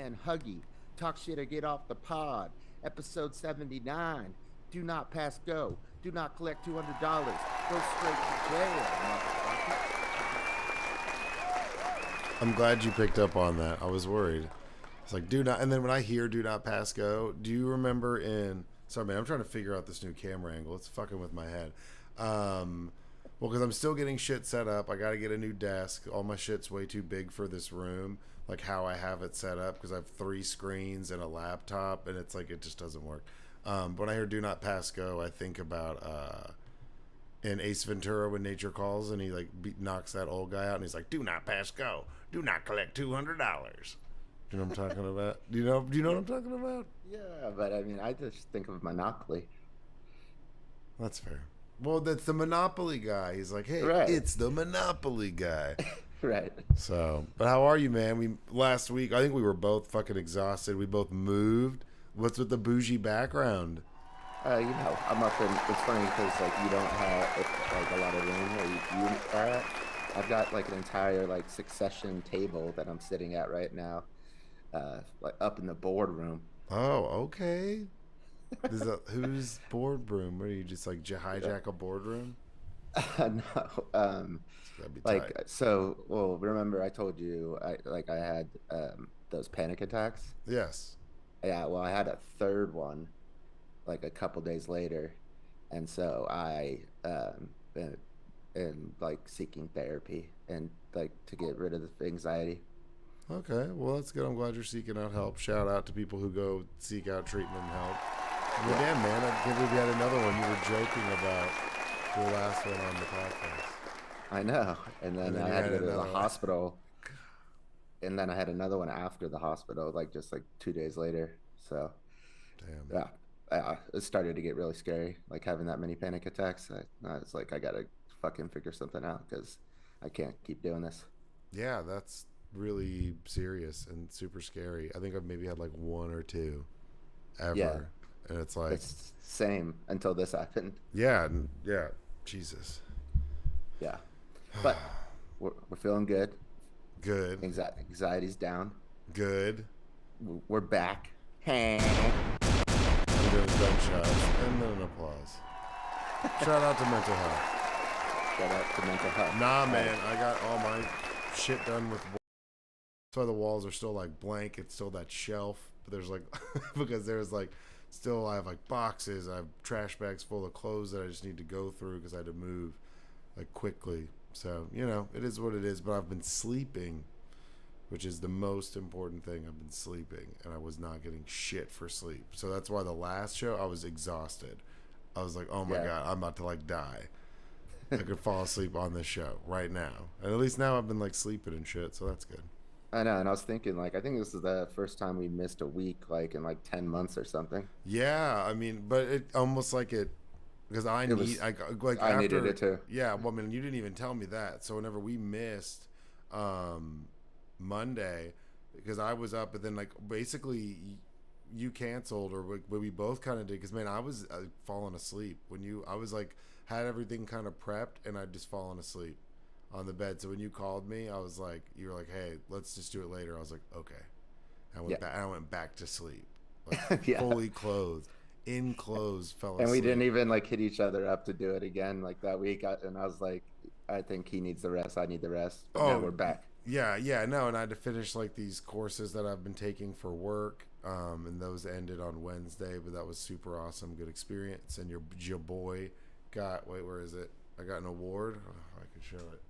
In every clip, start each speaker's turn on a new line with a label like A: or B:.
A: Man Huggie. Talk shit or get off the pod. Episode 79. Do not pass go. Do not collect $200. Go straight to jail, motherfucker.
B: I'm glad you picked up on that. I was worried. It's like, do not. And then when I hear do not pass go, do you remember in. Sorry, man, I'm trying to figure out this new camera angle. It's fucking with my head. Well, because I'm still getting shit set up. I got to get a new desk. All my shit's way too big for this room, like how I have it set up, because I have 3 screens and a laptop, and it's like it just doesn't work. But when I hear do not pass go, I think about in Ace Ventura when nature calls, and he like knocks that old guy out, and he's like, do not pass go. Do not collect $200. Do you know what I'm talking about? Do you know what I'm talking about?
A: Yeah, but I mean, I just think of Monopoly.
B: That's fair. Well, that's the Monopoly guy. He's like, hey,
A: Right.
B: It's the Monopoly guy.
A: Right.
B: So, but how are you, man? Last week, I think we were both fucking exhausted. We both moved. What's with the bougie background?
A: I'm up in. It's funny because like you don't have like a lot of room where you are at. I've got like an entire like succession table that I'm sitting at right now, like up in the boardroom.
B: Oh, okay. Whose boardroom? What are you just like hijack a boardroom?
A: No,
B: That'd be
A: like
B: tight.
A: so. Well, remember I told you I had those panic attacks.
B: Yes.
A: Yeah, well, I had a third one like a couple days later, and so I been like seeking therapy and like to get rid of the anxiety.
B: Okay. Well, that's good. I'm glad you're seeking out help. Shout out to people who go seek out treatment and help. Well,
A: Yeah,
B: damn, man. I can't believe you had another one. You were joking about your last one on the podcast.
A: I know. And
B: And
A: then
B: then
A: I
B: you
A: had to
B: had
A: go to the
B: another one.
A: hospital, and then I had another one after the hospital, like just like 2 days later. So
B: Damn.
A: yeah, it started to get really scary, like having that many panic attacks. I was like, I gotta fucking figure something out because I can't keep doing this.
B: Yeah, that's really serious and super scary. I think I've maybe had like 1 or 2
A: Yeah,
B: ever. And it's like,
A: it's same until this happened.
B: yeah, Jesus.
A: Yeah, but we're feeling good.
B: Good,
A: Anxiety's down.
B: good.
A: We're back. Hey.
B: And there's gunshots and then an applause. Shout out to mental health.
A: Shout out to mental health.
B: Nah, man, I got all my shit done with. That's why the walls are still like blank. It's still that shelf, but there's like because there's like still I have like boxes. I have trash bags full of clothes that I just need to go through because I had to move like quickly. So it is what it is. But I've been sleeping, which is the most important thing. I've been sleeping, and I was not getting shit for sleep. So that's why the last show I was exhausted. I was like, oh my
A: Yeah.
B: god, I'm about to like die. I could fall asleep on this show right now, and at least now I've been like sleeping and shit, so that's good.
A: I know, and I was thinking like I think this is the first time we missed a week like in like 10 months or something.
B: Yeah, I mean, but it almost like it because
A: It was
B: like
A: I needed
B: after
A: it too.
B: yeah. Well, I mean, you didn't even tell me that. So whenever we missed um, Monday, because I was up, and then like basically you canceled, or we both kind of did. Because man, I was falling asleep when I was like had everything kind of prepped, and I'd just fallen asleep on the bed. So when you called me, I was like, you were like, hey, let's just do it later. I was like, okay.
A: Yeah.
B: I went back to sleep, like
A: Yeah.
B: fully clothed, in clothes, fell
A: And we didn't
B: asleep.
A: even like hit each other up to do it again like that week. And I was like, I think he needs the rest. I need the rest. But now
B: Oh,
A: we're back.
B: yeah, no. And I had to finish like these courses that I've been taking for work, and those ended on Wednesday. But that was super awesome, good experience. And your boy got where is it? I got an award. Oh, I can show it.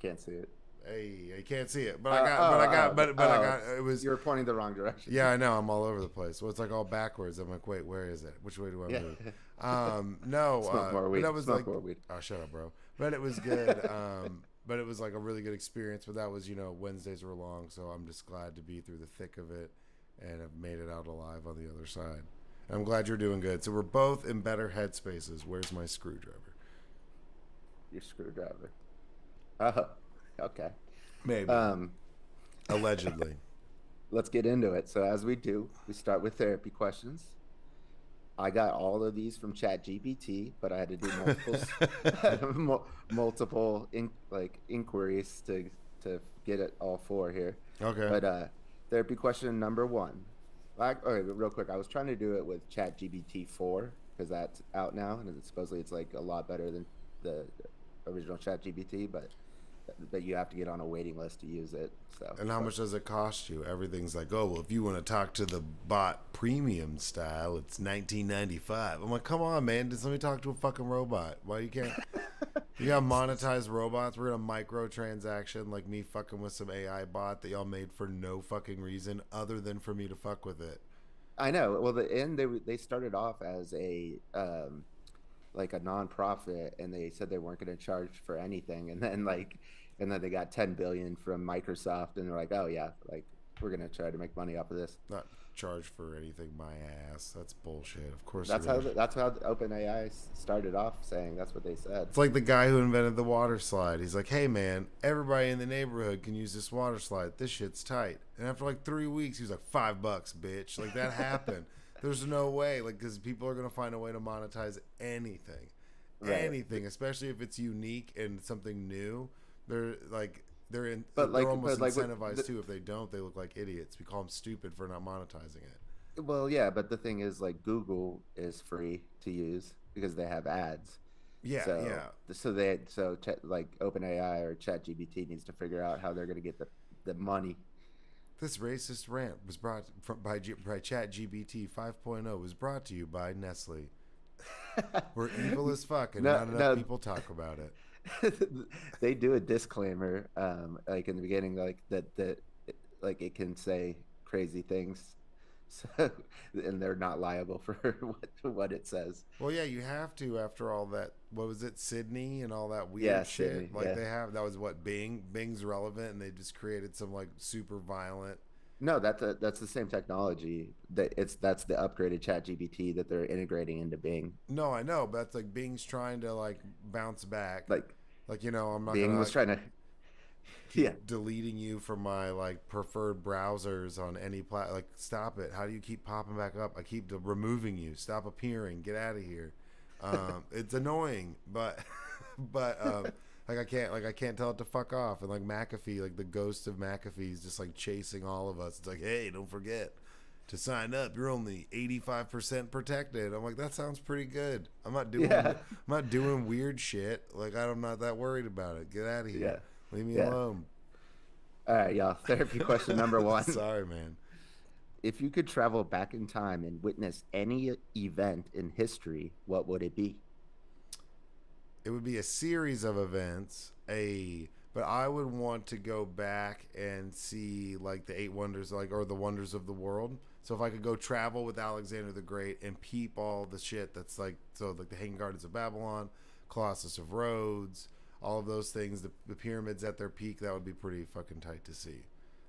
A: Can't see it.
B: Hey, I can't see it, but I got. It was.
A: You were pointing the wrong direction.
B: Yeah, I know. I'm all over the place. Well, it's like all backwards. I'm like, wait, where is it? Which way do I
A: Yeah.
B: move? No,
A: Smoke more
B: but
A: weed.
B: that was
A: Smoke
B: like,
A: more weed.
B: oh, shut up, bro. But it was good. But it was like a really good experience. But that was, Wednesdays were long, so I'm just glad to be through the thick of it, and have made it out alive on the other side. And I'm glad you're doing good. So we're both in better headspaces. Where's my screwdriver?
A: Your screwdriver. Oh, okay.
B: Maybe.
A: Um,
B: Allegedly.
A: let's get into it. So as we do, we start with therapy questions. I got all of these from Chat GPT, but I had to do multiple multiple inquiries to to get it all four here.
B: Okay.
A: But therapy question number one. Like, okay, real quick, I was trying to do it with Chat GBT 4 because that's out now, and supposedly it's like a lot better than the original Chat GBT, but you have to get on a waiting list to use it. So,
B: And how
A: but
B: much does it cost you? Everything's like, oh, well, if you want to talk to the bot premium style, it's 19.95. I'm like, come on, man, just let me talk to a fucking robot. Why you can't? You got monetized robots. We're gonna microtransaction like me fucking with some AI bot that y'all made for no fucking reason other than for me to fuck with it.
A: I know. Well, the end they started off as a like a nonprofit, and they said they weren't going to charge for anything, and then they got 10 billion from Microsoft, and they're like, oh yeah, like we're going to try to make money off of this.
B: Not charge for anything, my ass. That's bullshit. Of course they're
A: That's
B: gonna.
A: how OpenAI started off saying that's what they said.
B: It's like the guy who invented the water slide. He's like, hey man, everybody in the neighborhood can use this water slide. This shit's tight. And after like 3 weeks, he was like, $5, bitch. Like that happened. There's no way, like, because people are gonna find a way to monetize anything,
A: Right.
B: especially if it's unique and something new. They're like,
A: But
B: they're
A: like,
B: almost incentivized
A: the,
B: too. If they don't, they look like idiots. We call them stupid for not monetizing it.
A: well, yeah, but the thing is, like, Google is free to use because they have ads.
B: Yeah,
A: So,
B: yeah.
A: like OpenAI or ChatGPT needs to figure out how they're going to get the money.
B: This racist rant was brought by ChatGPT 5.0 was brought to you by Nestle. We're evil as fuck, and
A: No,
B: not enough
A: no,
B: people talk about it.
A: they do a disclaimer, like in the beginning, like that, like it can say crazy things, so and they're not liable for what it says.
B: Well, yeah, you have to after all that. What was it, Sydney and all that
A: Yeah,
B: weird
A: Sydney.
B: shit? Like
A: Yeah.
B: they have that was what Bing. Bing's relevant, and they just created some like super violent.
A: No, that's the same technology. That's the upgraded Chat GPT that they're integrating into Bing.
B: No, I know, but that's like Bing's trying to like bounce back.
A: Like
B: Like I'm not
A: Bing
B: gonna
A: was
B: like
A: trying to,
B: keep
A: yeah,
B: deleting you from my like preferred browsers on any like stop it. How do you keep popping back up? I keep removing you. Stop appearing. Get out of here. It's annoying, but like I can't tell it to fuck off. And like McAfee, like the ghost of McAfee is just like chasing all of us. It's like, hey, don't forget to sign up. You're only 85% protected. I'm like, that sounds pretty good.
A: yeah,
B: I'm not doing weird shit. Like I'm not that worried about it. Get out of here.
A: yeah,
B: Leave me
A: yeah.
B: alone.
A: All right, y'all. Therapy question number one.
B: Sorry, man.
A: If you could travel back in time and witness any event in history, what would it be?
B: It would be a series of events. But I would want to go back and see like the eight wonders, like or the wonders of the world. So if I could go travel with Alexander the Great and peep all the shit that's like the Hanging Gardens of Babylon, Colossus of Rhodes, all of those things, the pyramids at their peak, that would be pretty fucking tight to see.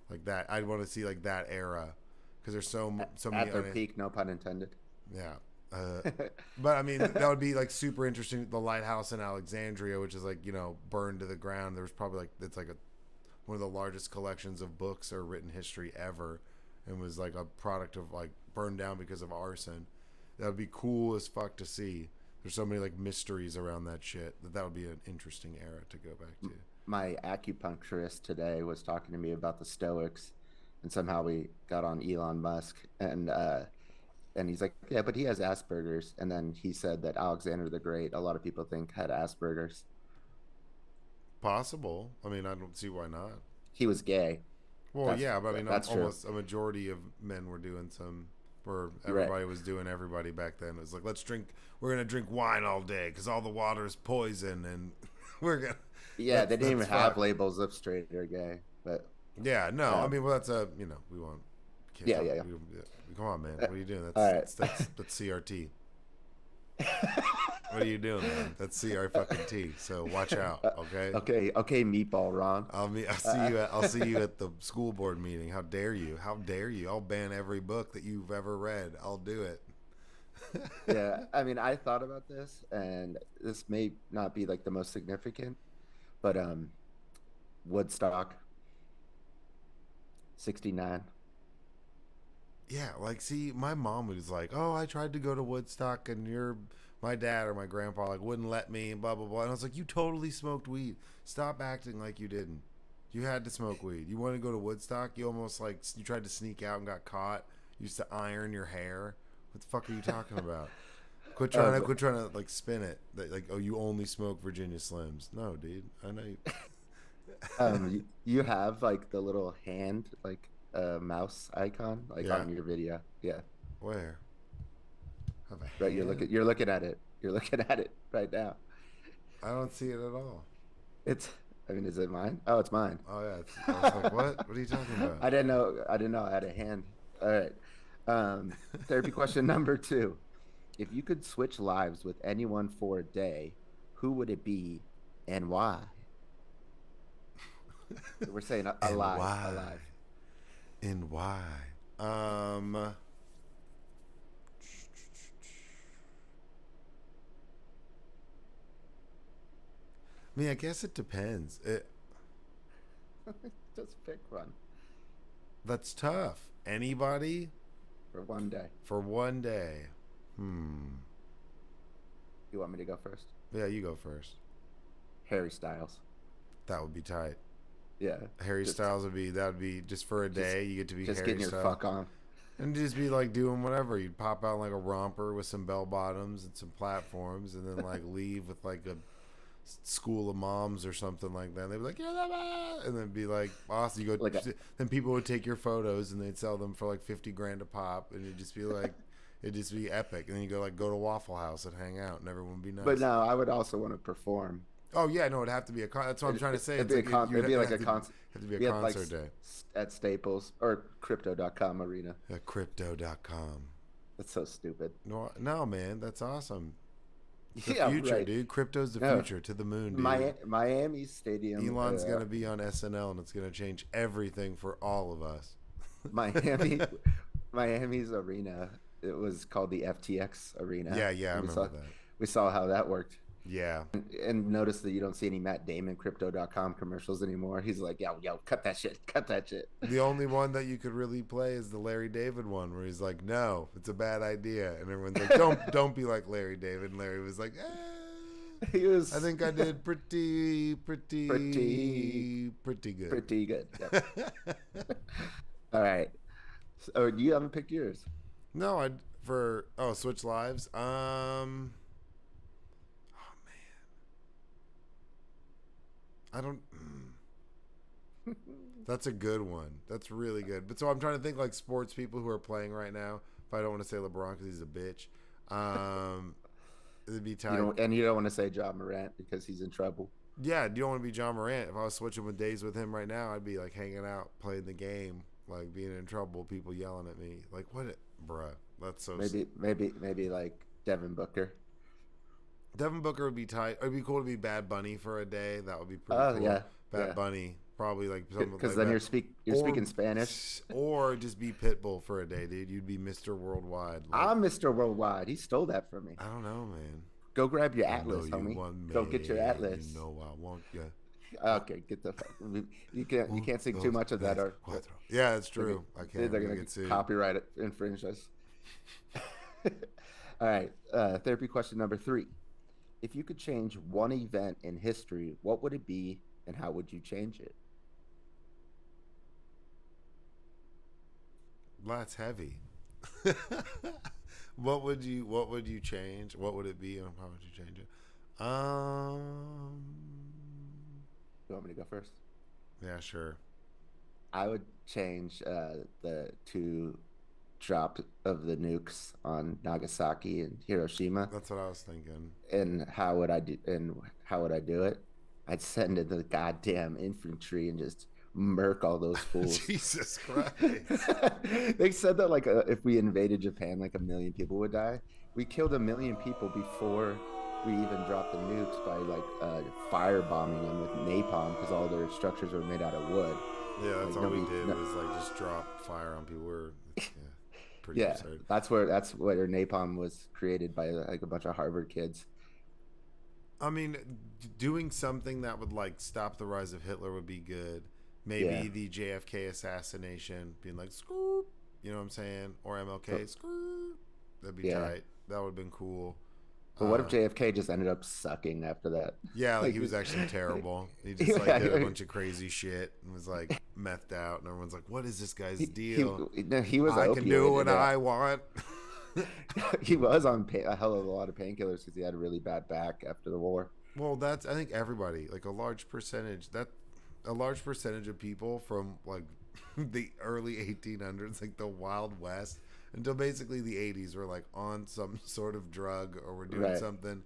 B: Like that, I'd want to see like that era because there's so many.
A: At their peak, no pun intended.
B: Yeah. Uh, but I mean, that would be like super interesting. The lighthouse in Alexandria, which is like burned to the ground. There was probably like it's like one of the largest collections of books or written history ever, and was like a product of like burned down because of arson. That would be cool as fuck to see. There's so many like mysteries around that shit that would be an interesting era to go back to.
A: My acupuncturist today was talking to me about the Stoics, and somehow we got on Elon Musk, and he's like, yeah, but he has Asperger's. And then he said that Alexander the Great, a lot of people think had Asperger's.
B: Possible. I mean, I don't see why not.
A: He was gay.
B: Well,
A: That's
B: yeah, but I mean,
A: that's true.
B: almost a majority of men were doing some, where
A: Right.
B: everybody was doing everybody back then. It was like, let's drink, we're gonna drink wine all day because all the water is poison, and we're gonna.
A: Yeah, they didn't
B: That's
A: even have
B: fucked.
A: labels of straight or gay, but
B: Yeah, no, I
A: um,
B: mean, well, that's a we want. Can't
A: yeah,
B: talk.
A: yeah, yeah.
B: Come on, man. What are you doing?
A: All right.
B: That's CRT. What are you doing, man? That's CR fucking T. So watch out, okay?
A: Okay, okay, meatball Ron.
B: I'll see you at the school board meeting. How dare you? How dare you? I'll ban every book that you've ever read. I'll do it.
A: Yeah, I mean, I thought about this, and this may not be like the most significant, but Woodstock, 69.
B: Yeah, like see, my mom was like, "Oh, I tried to go to Woodstock, and my dad or my grandpa like wouldn't let me, and blah blah blah." And I was like, "You totally smoked weed. Stop acting like you didn't." You had to smoke weed. You wanted to go to Woodstock. You almost like you tried to sneak out and got caught. You used to iron your hair. What the fuck are you talking about?
A: But,
B: Quit trying to like spin it. That, like, oh, you only smoke Virginia Slims. No, dude. I know you.
A: you have like the little hand, like mouse icon, like
B: Yeah.
A: on your video. Yeah,
B: Where? Have a
A: right.
B: hand?
A: You're looking at it. You're looking at it right now.
B: I don't see it at all.
A: It's. I mean, is it mine? Oh, it's mine.
B: Oh yeah. I was like, what? What are you talking about?
A: I didn't know. I didn't know I had a hand. All right. Therapy question number two. If you could switch lives with anyone for a day, who would it be and why? So we're saying
B: And
A: alive,
B: why?
A: alive.
B: And why? I mean, I guess it depends.
A: Just pick one
B: That's tough. Anybody
A: for one day.
B: for one day. Hmm.
A: You want me to go first?
B: Yeah, you go first.
A: Harry Styles.
B: That would be tight.
A: Yeah.
B: Harry
A: Just
B: Styles would be that would be just for a
A: just
B: day. You get to be
A: just
B: Harry
A: getting your
B: Styles
A: fuck on.
B: and just be like doing whatever. You'd pop out like a romper with some bell bottoms and some platforms, and then like leave with like a school of moms or something like that. They'd be like, "You're the man," and then be like, "Awesome!" You
A: Like
B: go. Then people would take your photos and they'd sell them for like 50 grand a pop, and it'd just be like, it'd just be epic. And then you go to Waffle House and hang out, and everyone would be
A: but
B: nice.
A: no, I would also want to perform.
B: Oh yeah, no, it'd have to be a that's what I'm trying to say.
A: It'd
B: It's
A: be a
B: like
A: it'd be like a
B: have to be a
A: be at like
B: concert day.
A: at Staples or crypto.com arena.
B: At crypto.com.
A: That's so stupid.
B: No, no, man, that's awesome. It's the
A: Yeah,
B: future,
A: right.
B: dude. Crypto's the
A: No,
B: future to the moon, dude.
A: Miami Stadium,
B: Elon's gonna be on SNL, and it's gonna change everything for all of us.
A: Miami, Miami's arena. It was called the FTX Arena.
B: Yeah, yeah, I
A: And
B: remember that.
A: we saw how that worked.
B: Yeah,
A: And notice that you don't see any Matt Damon crypto.com commercials anymore. He's like, yo, cut that shit. Cut that shit.
B: the only one that you could really play is the Larry David one, where he's like, "No, it's a bad idea," and everyone's like, don't be like Larry David." And Larry was like,
A: He
B: I
A: was
B: think I did
A: pretty
B: pretty good."
A: pretty good. Yep. All right. So you haven't picked yours.
B: No, I for switch lives. Oh man, I don't. That's a good one. That's really good. But so I'm trying to think like sports people who are playing right now. If I don't want to say LeBron because he's a bitch, it'd be tight.
A: You don't want to say John Morant because he's in trouble.
B: Yeah, you don't want to be John Morant. If I was switching with days with him right now, I'd be like hanging out, playing the game, like being in trouble, people yelling at me. Like, what, bruh? That's so.
A: Maybe like Devin Booker.
B: Devin Booker would be tight. It'd be cool to be Bad Bunny for a day. That would be pretty
A: Oh
B: cool.
A: yeah,
B: Bad
A: yeah.
B: Bunny, probably like something
A: Because
B: like
A: then
B: that.
A: you're
B: Or
A: speaking Spanish.
B: or just be Pitbull for a day, dude. You'd be Mr. Worldwide. Like,
A: I'm Mr. Worldwide. He stole that from me.
B: I don't know, man.
A: Go grab your
B: I know
A: Atlas,
B: you
A: homie.
B: want me.
A: Go get your
B: You
A: Atlas.
B: know I want you.
A: Okay, get the fuck. You can't sing too
B: Dos,
A: much of that,
B: tres,
A: or
B: cuatro. Yeah, it's true. I can't.
A: they're
B: I'm gonna
A: gonna
B: get sued.
A: copyright it, infringe us. All right. Therapy question number three. If you could change one event in history, what would it be, and how would you change it?
B: That's heavy. What would you change? What would it be and how would you change it?
A: You want me to go first?
B: Yeah, sure.
A: I would change the two drop of the nukes on Nagasaki and Hiroshima.
B: That's what I was thinking.
A: And how would I do it? I'd send in the goddamn infantry and just murk all those fools.
B: Jesus Christ.
A: They said that like if we invaded Japan, like 1 million people would die. We killed 1 million people before we even dropped the nukes by like firebombing them with napalm because all their structures were made out of wood.
B: Yeah, that's
A: Like
B: all we
A: nobody,
B: did
A: no,
B: was like just drop fire on people. We're yeah, pretty
A: yeah,
B: absurd.
A: that's where napalm was created by like a bunch of Harvard kids.
B: I mean, doing something that would like stop the rise of Hitler would be good.
A: Yeah,
B: Maybe the JFK assassination, being like screw, you know what I'm saying, or MLK
A: but
B: screw. That'd be
A: yeah,
B: tight. That would have been cool.
A: But what if JFK just ended up sucking after that?
B: Yeah, like
A: Like,
B: he was actually terrible. He just like did a
A: yeah,
B: bunch of crazy shit and was like methed out, and everyone's like, "What is this guy's
A: he, he
B: deal?
A: no, he was
B: I can do
A: opioid.
B: what I want."
A: He was on a hell of a lot of painkillers because he had a really bad back after the war.
B: Well, that's I think everybody like a large percentage of people from like the early 1800s, like the Wild West, until basically the 80s, were like on some sort of drug or were doing
A: Right.
B: something.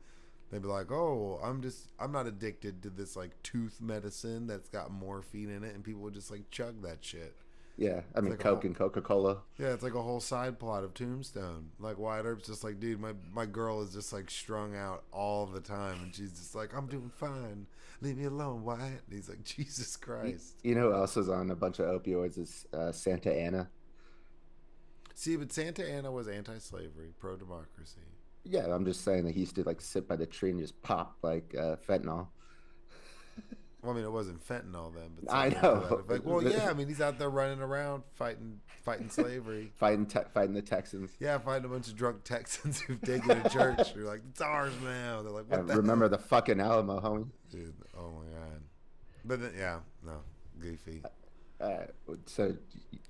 B: They'd be like, "Oh, I'm not addicted to this like tooth medicine that's got morphine in it," and people would just like chug that shit.
A: Yeah. I
B: It's
A: mean,
B: like a
A: Coke
B: whole
A: and Coca-Cola.
B: yeah, it's like a whole side plot of Tombstone. Like Wyatt Earp's just like, dude, my girl is just like strung out all the time, and she's just like, I'm doing fine. Leave me alone, Wyatt. And he's like, Jesus Christ.
A: You know who else was on a bunch of opioids is Santa Ana.
B: See, but Santa Ana was anti-slavery, pro-democracy.
A: Yeah, I'm just saying that he used to like sit by the tree and just pop like fentanyl.
B: Well, I mean, it wasn't fentanyl then, but
A: I
B: something to that
A: know.
B: effect. Well, yeah, I mean, he's out there running around fighting slavery.
A: Fighting the Texans.
B: Yeah, fighting a bunch of drunk Texans who've taken a church. You're like, it's ours now. They're like, what the
A: Remember
B: hell,
A: the fucking Alamo, homie.
B: dude? Oh my god. But then, yeah, no, goofy.
A: Uh, so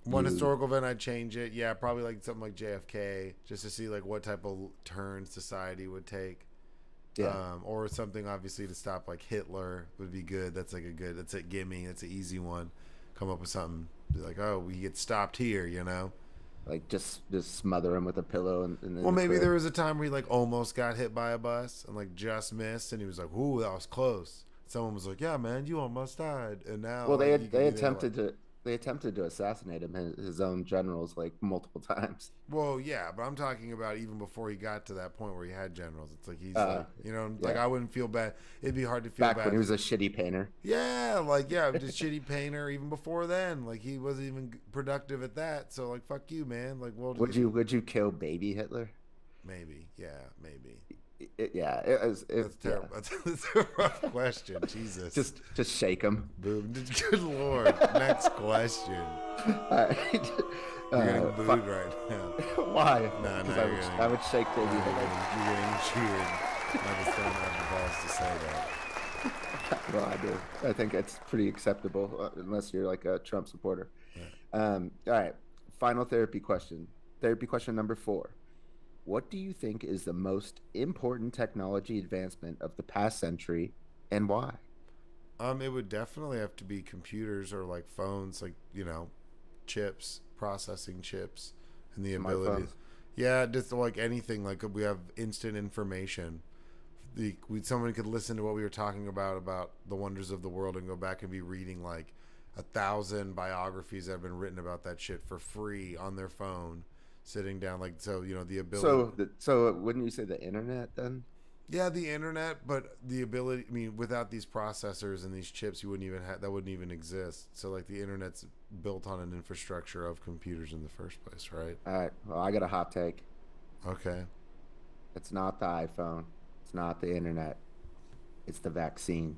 B: One
A: you,
B: historical event, I'd change it. Yeah, probably like something like JFK, just to see like what type of turn society would take.
A: yeah,
B: Or something obviously to stop like Hitler would be good. That's like a good. That's a gimme. That's an easy one. Come up with something be like, oh, we get stopped here, you know.
A: like just smother him with a pillow in
B: Well,
A: the
B: maybe
A: crib.
B: there was a time where he like almost got hit by a bus and like just missed, and he was like, "Ooh, that was close." Someone was like, "Yeah, man, you almost died," and now
A: Well,
B: like you could
A: they
B: be there like,
A: attempted to assassinate him, his own generals, like multiple times.
B: well, yeah, but I'm talking about even before he got to that point where he had generals. It's like he's like, you know, like
A: Yeah,
B: I wouldn't feel bad. It'd be hard to feel
A: back when
B: bad.
A: he was a shitty painter.
B: Yeah, like yeah, just shitty painter. Even before then, like he wasn't even productive at that. So like, fuck you, man. Like, well,
A: Would you kill baby Hitler?
B: maybe, yeah, maybe.
A: Yeah, it was.
B: That's
A: Yeah,
B: terrible. That's a rough question. Jesus.
A: just shake him.
B: Boom. Good lord. Next question.
A: All right.
B: You're getting booed right now.
A: Why?
B: No,
A: Because
B: no, you're getting,
A: I would shake baby Hitler.
B: you're getting cheered. I just don't have the balls to say that.
A: Well, I do. I think it's pretty acceptable, unless you're like a Trump supporter.
B: Yeah.
A: All right. Final therapy question. Therapy question number 4. What do you think is the most important technology advancement of the past century, and why?
B: It would definitely have to be computers or like phones, like, you know, chips, processing chips, and the ability.
A: Smartphones.
B: Yeah, just like anything. Like we have instant information. Someone could listen to what we were talking about the wonders of the world and go back and be reading like 1,000 biographies that have been written about that shit for free on their phone, sitting down. Like so, you know, the ability.
A: So wouldn't you say the internet then?
B: Yeah, the internet, but the ability. I mean, without these processors and these chips, you wouldn't even have that wouldn't even exist. So, like, the internet's built on an infrastructure of computers in the first place, right?
A: All right. Well, I got a hot take.
B: Okay.
A: It's not the iPhone. It's not the internet. It's the vaccine.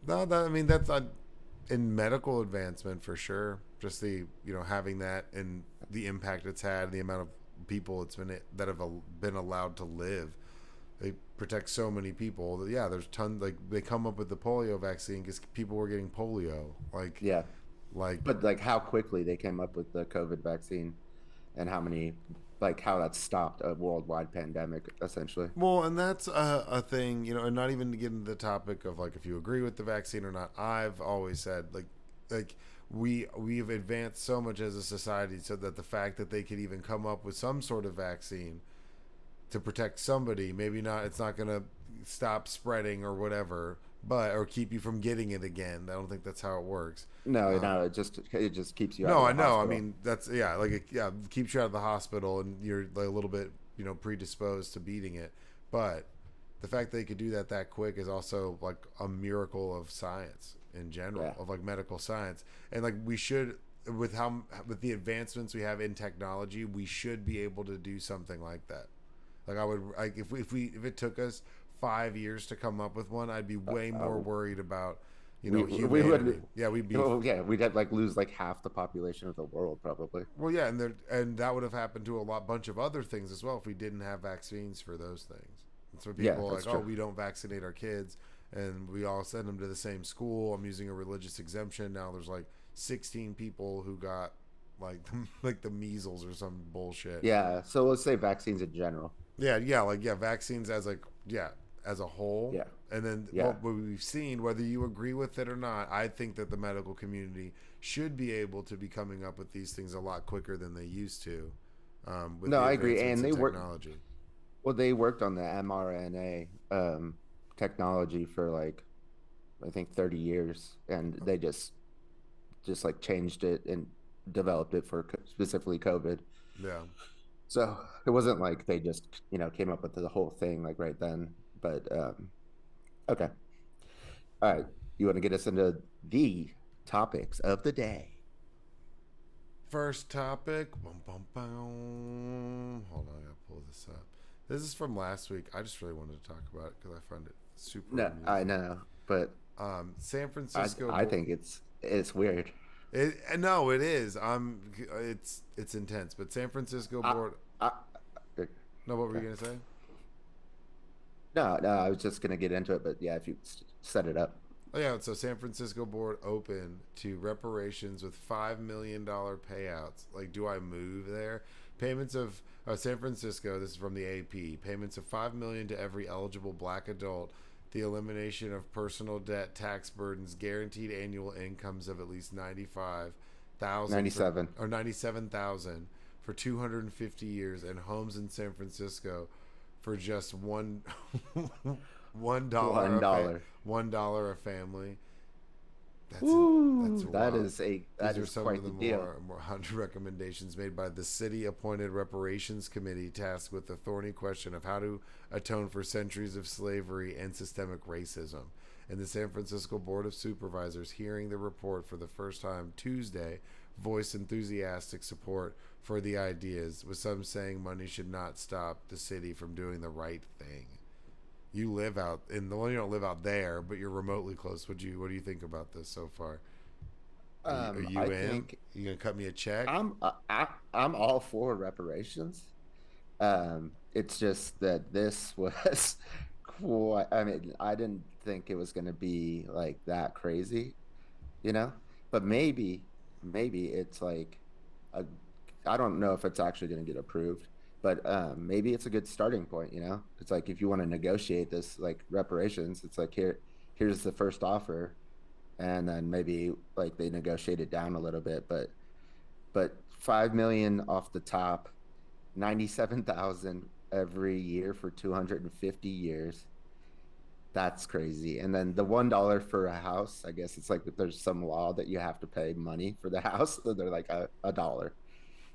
B: No, I mean that's in medical advancement for sure. Just the having that and the impact it's had, the amount of people that have been allowed to live. They protect so many people. Yeah, there's tons. Like they come up with the polio vaccine because people were getting polio.
A: Yeah.
B: Like
A: But like how quickly they came up with the COVID vaccine and how that stopped a worldwide pandemic essentially.
B: well, and that's a thing, and not even to get into the topic of like if you agree with the vaccine or not. I've always said like we've advanced so much as a society so that the fact that they could even come up with some sort of vaccine to protect somebody, maybe not, it's not going to stop spreading or whatever, but or keep you from getting it again. I don't think that's how it works.
A: No, it just keeps you out
B: No,
A: of
B: I
A: the
B: know. I
A: hospital.
B: mean, that's it keeps you out of the hospital and you're like a little bit, predisposed to beating it. But the fact that they could do that quick is also like a miracle of science in general,
A: Yeah.
B: of like medical science. And like we should with the advancements we have in technology, we should be able to do something like that. Like I would like if it took us 5 years to come up with one, I'd be way more worried about
A: We would,
B: humanity. Yeah, we'd be.
A: oh yeah, we'd have like lose like half the population of the world probably.
B: Well, yeah, and that would have happened to a bunch of other things as well if we didn't have vaccines for those things. And so
A: Yeah,
B: people are
A: that's
B: like, oh,
A: true.
B: we don't vaccinate our kids, and we all send them to the same school. I'm using a religious exemption now. There's like 16 people who got like like the measles or some bullshit.
A: Yeah, so let's say vaccines in general.
B: Yeah, vaccines as like as a whole,
A: Yeah,
B: and then
A: yeah.
B: what we've seen, whether you agree with it or not, I think that the medical community should be able to be coming up with these things a lot quicker than they used to, with
A: No,
B: the
A: I agree.
B: advancements
A: And
B: in
A: they work
B: technology.
A: well, they worked on the mRNA technology for like I think 30 years, and they just like changed it and developed it for specifically COVID.
B: Yeah.
A: So it wasn't like they just, came up with the whole thing like right then. But okay. All right. You want to get us into the topics of the day?
B: First topic. Bum, bum, bum. Hold on, I gotta pull this up. This is from last week. I just really wanted to talk about it because I find it super
A: No, I
B: amusing.
A: know, but
B: San
A: I
B: Francisco
A: I think it's weird.
B: No, it is. It's intense. But San Francisco
A: I,
B: board.
A: I,
B: No, what were you
A: okay.
B: gonna say?
A: No, I was just gonna get into it, but yeah, if you set it up.
B: Oh yeah. So San Francisco board open to reparations with $5 million payouts. Like, do I move there? Payments of San Francisco. This is from the AP. Payments of $5 million to every eligible Black adult. The elimination of personal debt tax burdens, guaranteed annual incomes of at least 95,000 for
A: 97.
B: or 97,000 for 250 years, and homes in San Francisco for just $1
A: One
B: a
A: dollar.
B: $1 a family. That's
A: Woo!
B: wild.
A: That
B: These are
A: is
B: some of
A: quite
B: the
A: the deal.
B: more 100 recommendations made by the city appointed reparations committee tasked with the thorny question of how to atone for centuries of slavery and systemic racism. And the San Francisco Board of Supervisors, hearing the report for the first time Tuesday, voiced enthusiastic support for the ideas, with some saying money should not stop the city from doing the right thing. You live out in the one, you don't live out there, but you're remotely close. What do you think about this so far? Are you
A: I
B: in?
A: think
B: You gonna cut me a check?
A: I'm all for reparations. It's just that this was quite. I mean, I didn't think it was going to be like that crazy, you know. But maybe it's like a. I don't know if it's actually going to get approved, but maybe it's a good starting point. It's like if you want to negotiate this like reparations, it's like here's the first offer, and then maybe like they negotiate it down a little bit, but 5 million off the top, 97,000 every year for 250 years. That's crazy. And then the $1 for a house, I guess it's like there's some law that you have to pay money for the house. So they're like a dollar.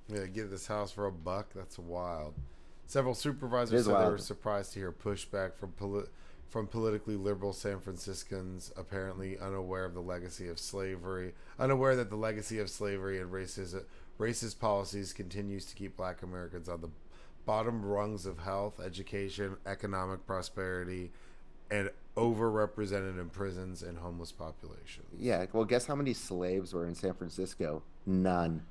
B: Yeah, get this house for $1. That's wild. Several
A: It
B: supervisors
A: is
B: said they were
A: wild.
B: surprised to hear pushback from politically liberal San Franciscans, apparently unaware of the legacy of slavery, unaware that the legacy of slavery and racist policies continues to keep Black Americans on the bottom rungs of health, education, economic prosperity, and overrepresented in prisons and homeless populations.
A: Yeah. Well, guess how many slaves were in San Francisco? None.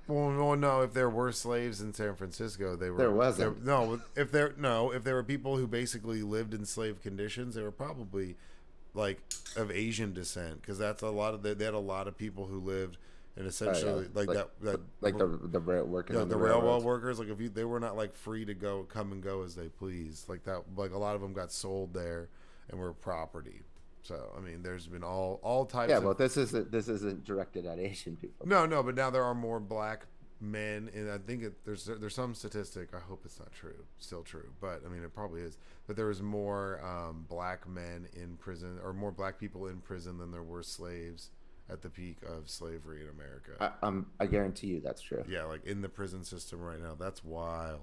B: Well, no. If there were slaves in San Francisco, they were
A: There
B: there.
A: wasn't.
B: No, if there were people who basically lived in slave conditions, they were probably like of Asian descent, because that's a lot of they had a lot of people who lived and
A: Oh yeah.
B: essentially like
A: Like the working on the
B: the railroad
A: railroads.
B: workers, like if you they were not like free to come and go as they please, like that, like a lot of them got sold there and were property. So I mean, there's been all types
A: Yeah.
B: of.
A: Well, this isn't directed at Asian people.
B: No, but now there are more Black men, and I think there's some statistic. I hope it's not true, still true, but I mean it probably is. But there was more Black men in prison, or more Black people in prison than there were slaves at the peak of slavery in America.
A: I guarantee you that's true.
B: Yeah, like in the prison system right now, that's wild.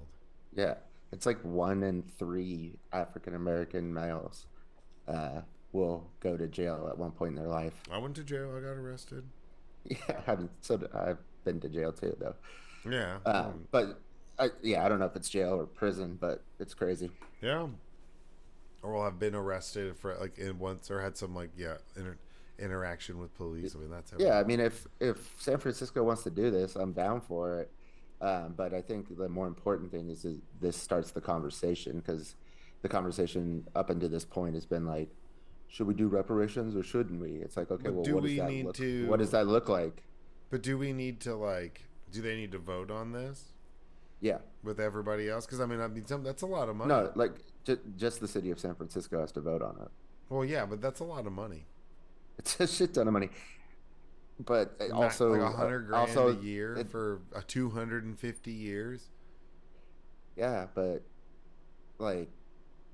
A: Yeah, it's like 1 in 3 African American males uh, will go to jail at one point in their life.
B: I went to jail. I got arrested.
A: Yeah, I've been to jail too, though.
B: Yeah,
A: But yeah, I don't know if it's jail or prison, but it's crazy.
B: yeah. Or I've been arrested for like in once, or had some like interaction with police. I mean, that's
A: Yeah, I
B: everywhere.
A: mean, if San Francisco wants to do this, I'm down for it. But I think the more important thing is this starts the conversation, because the conversation up until this point has been like, should we do reparations or shouldn't we? It's like, okay,
B: But
A: well,
B: do we need
A: what does
B: to?
A: that look like?
B: But do we need to like? Do they need to vote on this
A: Yeah.
B: with everybody else? Because I mean, that's a lot of money.
A: No, like just the city of San Francisco has to vote on it.
B: Well, yeah, but that's a lot of money.
A: It's a shit ton of money. But
B: Not like a
A: also,
B: hundred grand a
A: also,
B: year for 250 years.
A: yeah, but like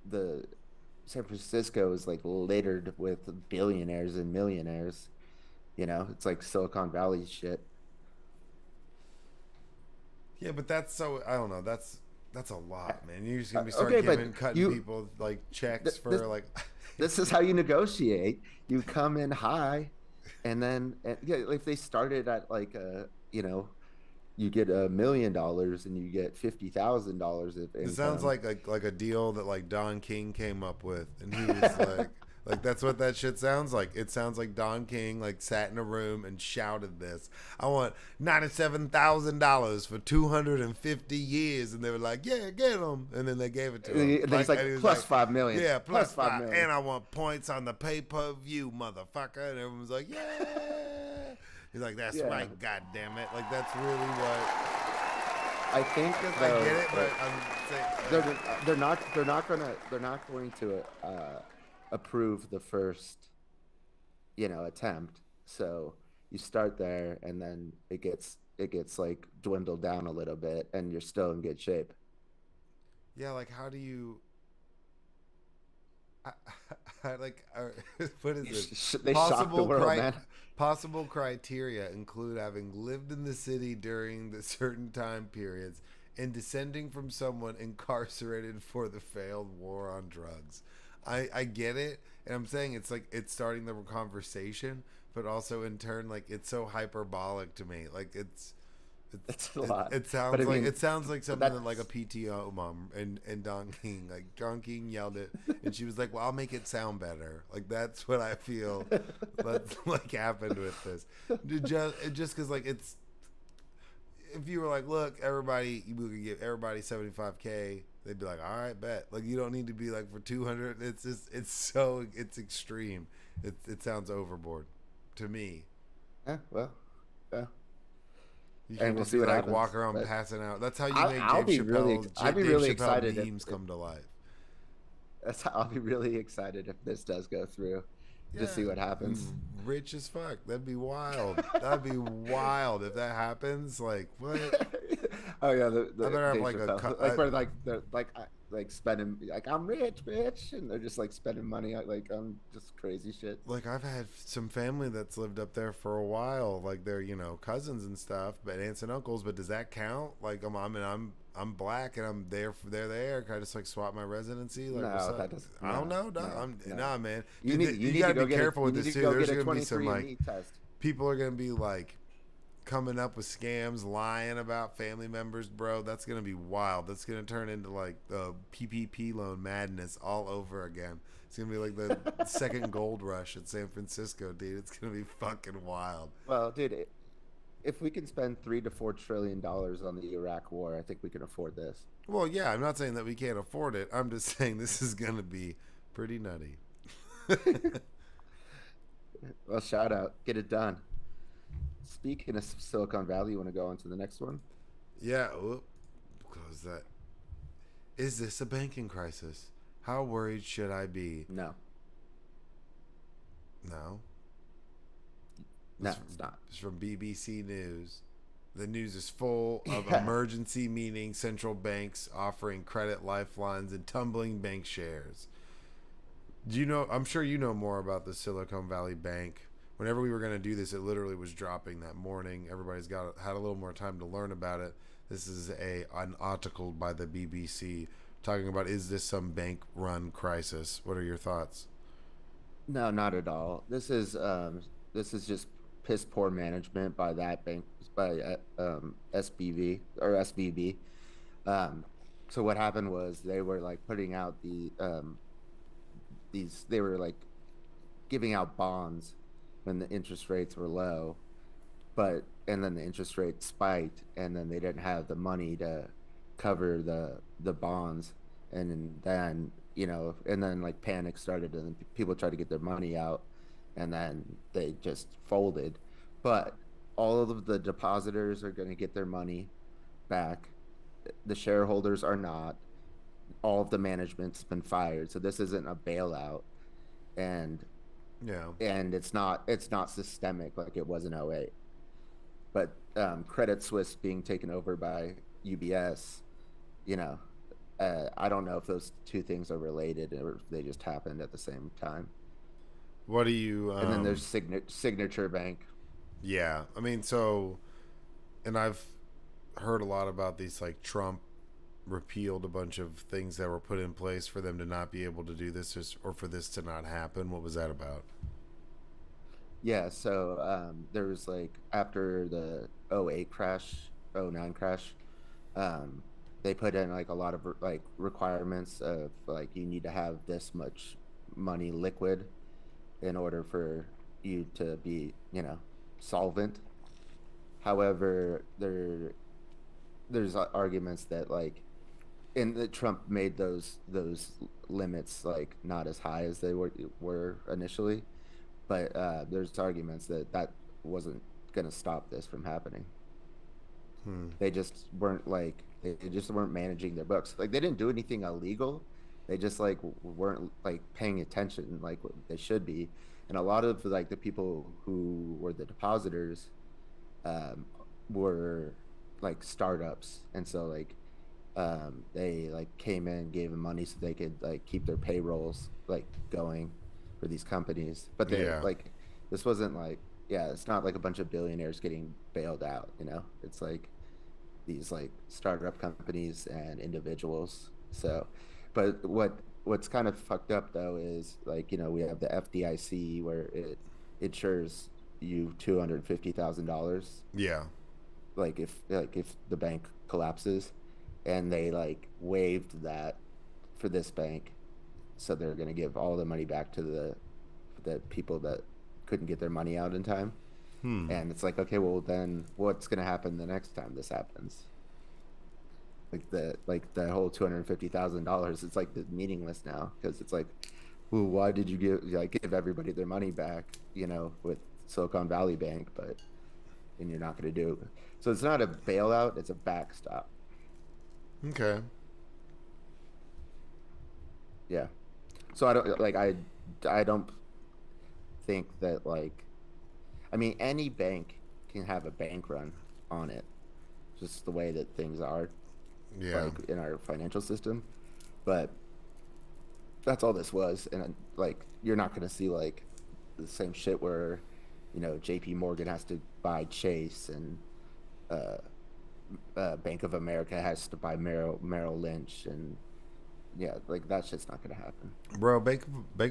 A: the San Francisco is like littered with billionaires and millionaires. It's like Silicon Valley shit.
B: Yeah, but that's so I don't know. That's a lot, man. You're just gonna be start
A: Okay, but
B: giving cutting
A: you
B: people like checks
A: this
B: for like.
A: this is how you negotiate. You come in high, and then yeah, if they started at like you get $1 million and you get $50,000 of
B: It sounds
A: income.
B: like a deal that like Don King came up with, and he was like that's what that shit sounds like. It sounds like Don King like sat in a room and shouted this. I want $97,000 for 250 years, and they were like, yeah, get him, and then they gave it to him.
A: And then he's
B: Like, and he
A: like
B: was
A: plus
B: like,
A: 5 million,
B: yeah,
A: plus
B: plus
A: five
B: five,
A: million.
B: and I want points on the pay per view, motherfucker. And everyone was like, yeah. He's like, that's
A: Yeah,
B: right, god damn it. Like that's really what.
A: I think
B: Because I get
A: though
B: it, but I'm saying.
A: they're not going to approve the first attempt. So you start there, and then it gets like dwindled down a little bit, and you're still in good shape.
B: Yeah, like how do you I, like what is it?
A: They shocked the
B: Possible
A: world, man.
B: possible criteria include having lived in the city during the certain time periods and descending from someone incarcerated for the failed war on drugs. I get it, and I'm saying it's like it's starting the conversation, but also in turn like it's so hyperbolic to me. Like
A: It's a lot,
B: it
A: but I
B: sounds like
A: mean,
B: it sounds like something that like a
A: that's
B: PTO mom and Don King like Don King yelled it, and she was like, "Well, I'll make it sound better." Like that's what I feel that's like happened with this. Just because like it's if you were like, "Look, everybody, we could give everybody 75K," they'd be like, "All right, bet." Like you don't need to be like for 200. It's just it's extreme. It sounds overboard to me.
A: yeah, well, yeah,
B: You
A: and
B: can't
A: we'll
B: just
A: see
B: be
A: what
B: like
A: happens.
B: walking around
A: But
B: passing out. That's how you
A: I'll,
B: make
A: I'll be really, I'd be
B: Dave
A: really
B: Chappelle
A: excited
B: memes come to life.
A: that's how I'll be really excited if this does go through. Just
B: Yeah,
A: see what happens.
B: rich as fuck. That'd be wild. That'd be wild if that happens. Like what?
A: Oh yeah,
B: I
A: the
B: better have
A: Dave
B: like
A: Chappelle, like where like they're like spending, like, I'm rich, bitch, and they're just like spending money like on just crazy shit.
B: like I've had some family that's lived up there for a while. Like they're cousins and stuff, but aunts and uncles. But does that count? Like I'm black and I'm there. They're there. Can I just like swap my residency? Like what's
A: No,
B: up?
A: that does
B: I don't
A: no,
B: know. Nah,
A: no, no.
B: nah, man.
A: You
B: Dude,
A: need you
B: you
A: need
B: got
A: to
B: to
A: go
B: be
A: get a
B: careful
A: you
B: with
A: need
B: this
A: to
B: too.
A: go get
B: There's
A: a
B: gonna be some
A: 23 and
B: like
A: Me test.
B: people are gonna be like coming up with scams, lying about family members, bro. That's gonna be wild. That's gonna turn into like the PPP loan madness all over again. It's gonna be like the second gold rush at San Francisco, dude. It's gonna be fucking wild.
A: Well, dude, if we can spend $3 to $4 trillion on the Iraq War, I think we can afford this.
B: Well, yeah, I'm not saying that we can't afford it. I'm just saying this is gonna be pretty nutty.
A: Well, shout out, get it done. Speaking of Silicon Valley, you want to go on to the next one?
B: Yeah, whoop, close that. Is this a banking crisis? How worried should I be?
A: No,
B: No.
A: no,
B: This
A: it's not.
B: is from BBC News. The news is full of
A: Yeah.
B: emergency meeting central banks offering credit lifelines and tumbling bank shares. Do you know? I'm sure you know more about the Silicon Valley Bank. Whenever we were going to do this, it literally was dropping that morning. Everybody's got had a little more time to learn about it. This is an article by the BBC talking about is this some bank run crisis? What are your thoughts?
A: No, not at all. This is just piss poor management by that bank, by SBV or SVB. Um, so what happened was they were like putting out they were like giving out bonds when the interest rates were low, but and then the interest rate spiked, and then they didn't have the money to cover the bonds, and then and then like panic started, and people tried to get their money out, and then they just folded. But all of the depositors are going to get their money back. The shareholders are not. All of the management's been fired, so this isn't a bailout, and
B: Yeah.
A: it's not systemic like it was in '08. But Credit Suisse being taken over by UBS, you know, I don't know if those two things are related or if they just happened at the same time.
B: What do you
A: And then there's Signature Bank.
B: yeah. I mean, so and I've heard a lot about these, like Trump repealed a bunch of things that were put in place for them to not be able to do this, or for this to not happen. What was that about?
A: Yeah, so there was like after the '08 crash, '09 crash, um, they put in like a lot of like requirements of like you need to have this much money liquid in order for you to be, solvent. However, there's arguments that like and that Trump made those limits like not as high as they were initially, but there's arguments that that wasn't going to stop this from happening.
B: Hmm.
A: They just weren't managing their books. Like they didn't do anything illegal. They just like weren't like paying attention like what they should be. And a lot of like the people who were the depositors um, were like startups, and so like they like came in, gave them money so they could like keep their payrolls like going for these companies. But they
B: Yeah.
A: like this wasn't like yeah, it's not like a bunch of billionaires getting bailed out. It's like these like startup companies and individuals. So, but what's kind of fucked up though is like we have the FDIC where it insures you $250,000
B: Yeah.
A: like if the bank collapses, and they like waived that for this bank, so they're going to give all the money back to the people that couldn't get their money out in time.
B: Hmm.
A: And it's like, okay, well then what's going to happen the next time this happens? Like the whole $250,000, it's like meaningless now because it's like, well, why did you give everybody their money back, with Silicon Valley Bank, but and you're not going to do it. So it's not a bailout, it's a backstop.
B: Okay.
A: Yeah. So I don't think that like I mean any bank can have a bank run on it, just the way that things are
B: Yeah.
A: like in our financial system. But that's all this was, and like you're not gonna see like the same shit where JP Morgan has to buy Chase, and uh, Bank of America has to buy Merrill Lynch, and yeah, like that shit's not gonna happen.
B: Bro, Bank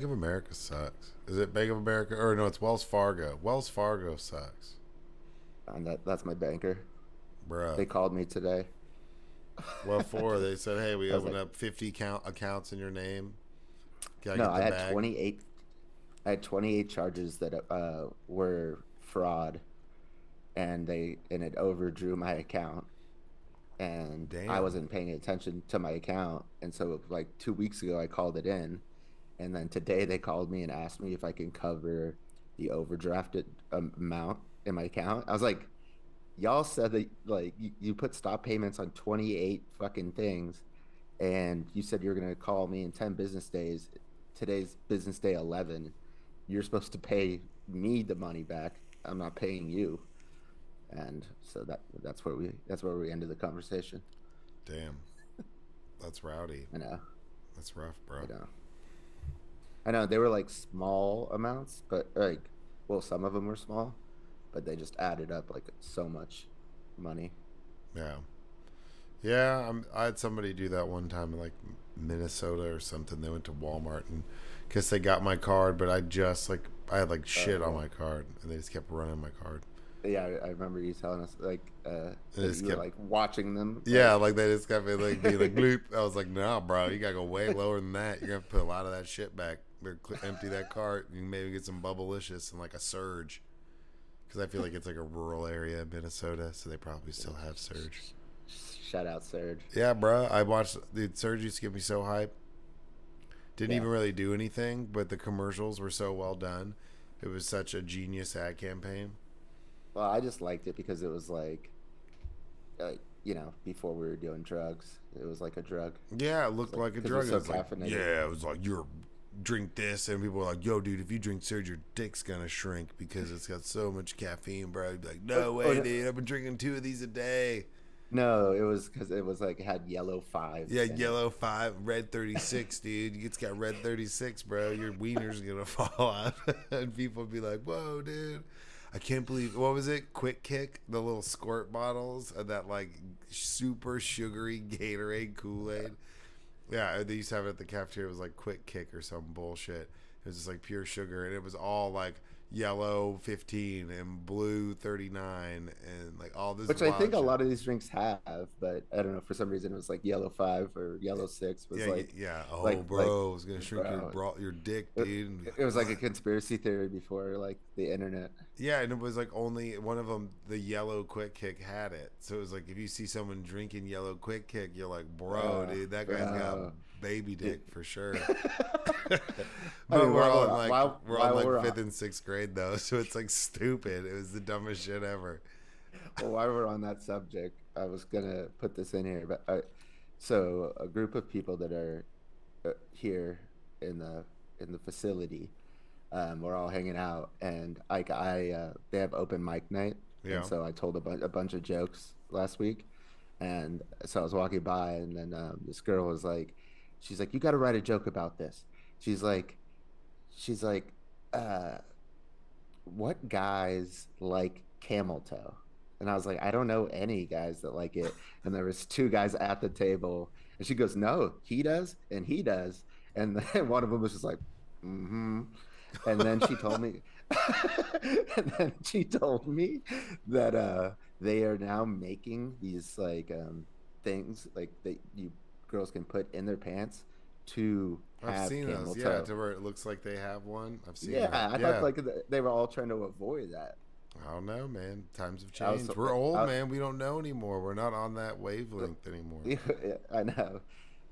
B: of America sucks. Is it Bank of America, or no? It's Wells Fargo. Wells Fargo sucks,
A: And that's my banker.
B: bro.
A: They called me today.
B: What for? They said, "Hey, we
A: I was
B: opened
A: like,
B: up 50 accounts in your name. Can I
A: no,
B: get
A: I
B: the
A: had
B: bag?"
A: 28. I had 28 charges that were fraud, and it overdrew my account, and I
B: Damn.
A: wasn't paying attention to my account. And so like 2 weeks ago, I called it in, and then today they called me and asked me if I can cover the overdrafted amount in my account. I was like, y'all said that like you put stop payments on 28 fucking things, and you said you're going to call me in 10 business days. Today's business day 11. You're supposed to pay me the money back. I'm not paying you. And so that's where we ended the conversation.
B: Damn. That's rowdy.
A: I know.
B: That's rough,
A: I
B: bro.
A: know. I know they were like small amounts, but like, well, some of them were small, but they just added up like so much money.
B: Yeah. Yeah, I had somebody do that one time in like Minnesota or something. They went to Walmart and because they got my card, but I had like shit on
A: Yeah.
B: my card, and they just kept running my card.
A: Yeah, I remember you telling us like
B: They
A: that
B: just
A: you were
B: kept
A: like watching them
B: Yeah,
A: like
B: like they just kept me like being like bloop. I was like, no, bro, you gotta go way lower than that. You're gonna have to put a lot of that shit back empty that cart. You can maybe get some Bubblicious and like a Surge, because I feel like it's like a rural area in Minnesota, so they probably still have Surge.
A: Shout out Surge.
B: Yeah, bro. I watched the Surge used to get me so hype. Didn't
A: Yeah.
B: even really do anything, but the commercials were so well done. It was such a genius ad campaign.
A: Well, I just liked it because it was before we were doing drugs, it was like a drug.
B: Yeah, it
A: It's
B: looked
A: like
B: like a
A: because
B: drug.
A: it's
B: It
A: so
B: was like,
A: caffeinated.
B: yeah, it was like you're drink this, and people were like, "Yo, dude, if you drink Surge, your dick's gonna shrink because it's got so much caffeine, bro." You'd be like,
A: Oh,
B: "No
A: oh,
B: way, dude! I've been drinking 2 of these a day."
A: no, it was because it was like it had yellow five
B: Yeah,
A: in it.
B: yellow 5, red 36, dude. It's got red 36, bro. Your wiener's gonna fall off, and people would be like, "Whoa, dude." I can't believe what was it? Quick Kick, the little squirt bottles of that like super sugary Gatorade Kool Aid. Yeah, they used to have it at the cafeteria. It was like Quick Kick or some bullshit. It was just like pure sugar, and it was all like yellow 15 and blue 39 and like all this
A: Which I think
B: wild
A: a
B: shit.
A: lot of these drinks have, but I don't know. For some reason, it was like yellow five or yellow six was
B: Yeah,
A: like,
B: yeah. Oh,
A: like,
B: bro, it's gonna shrink your
A: bro.
B: your dick,
A: It,
B: dude. And be like,
A: it was like a
B: what?
A: conspiracy theory before like the internet.
B: Yeah, and it was like only one of them, the yellow Quick Kick, had it. So it was like if you see someone drinking yellow Quick Kick, you're like, bro, dude, that guy's got
A: Bro.
B: baby
A: It-
B: dick for sure.
A: I
B: But
A: mean,
B: we're all in like we're all in
A: while
B: like
A: we're
B: fifth and sixth grade though, so it's like stupid. It was the dumbest shit ever.
A: while we're on that subject, I was gonna put this in here, but so a group of people that are here in the facility, we're all hanging out, and like they have open mic night, and
B: Yeah,
A: so I told a bunch of jokes last week, and so I was walking by, and then this girl was like, she's like, you got to write a joke about this. She's like, she's like, uh, what guys like camel toe? And I was like, I don't know any guys that like it. And there was two guys at the table, and she goes, no, he does, and he does. And then one of them was just like, mm-hmm. And then she told me, and then she told me that they are now making these like things like that you girls can put in their pants to
B: I've
A: have
B: seen those.
A: camel
B: Yeah,
A: toe.
B: to where it looks like they have one. I've seen
A: Yeah,
B: that.
A: I thought
B: Yeah,
A: like they were all trying to avoid that.
B: I don't know, man. Times have
A: I was,
B: changed. We're old,
A: I,
B: man. We don't know anymore. We're not on that wavelength anymore.
A: yeah, I know.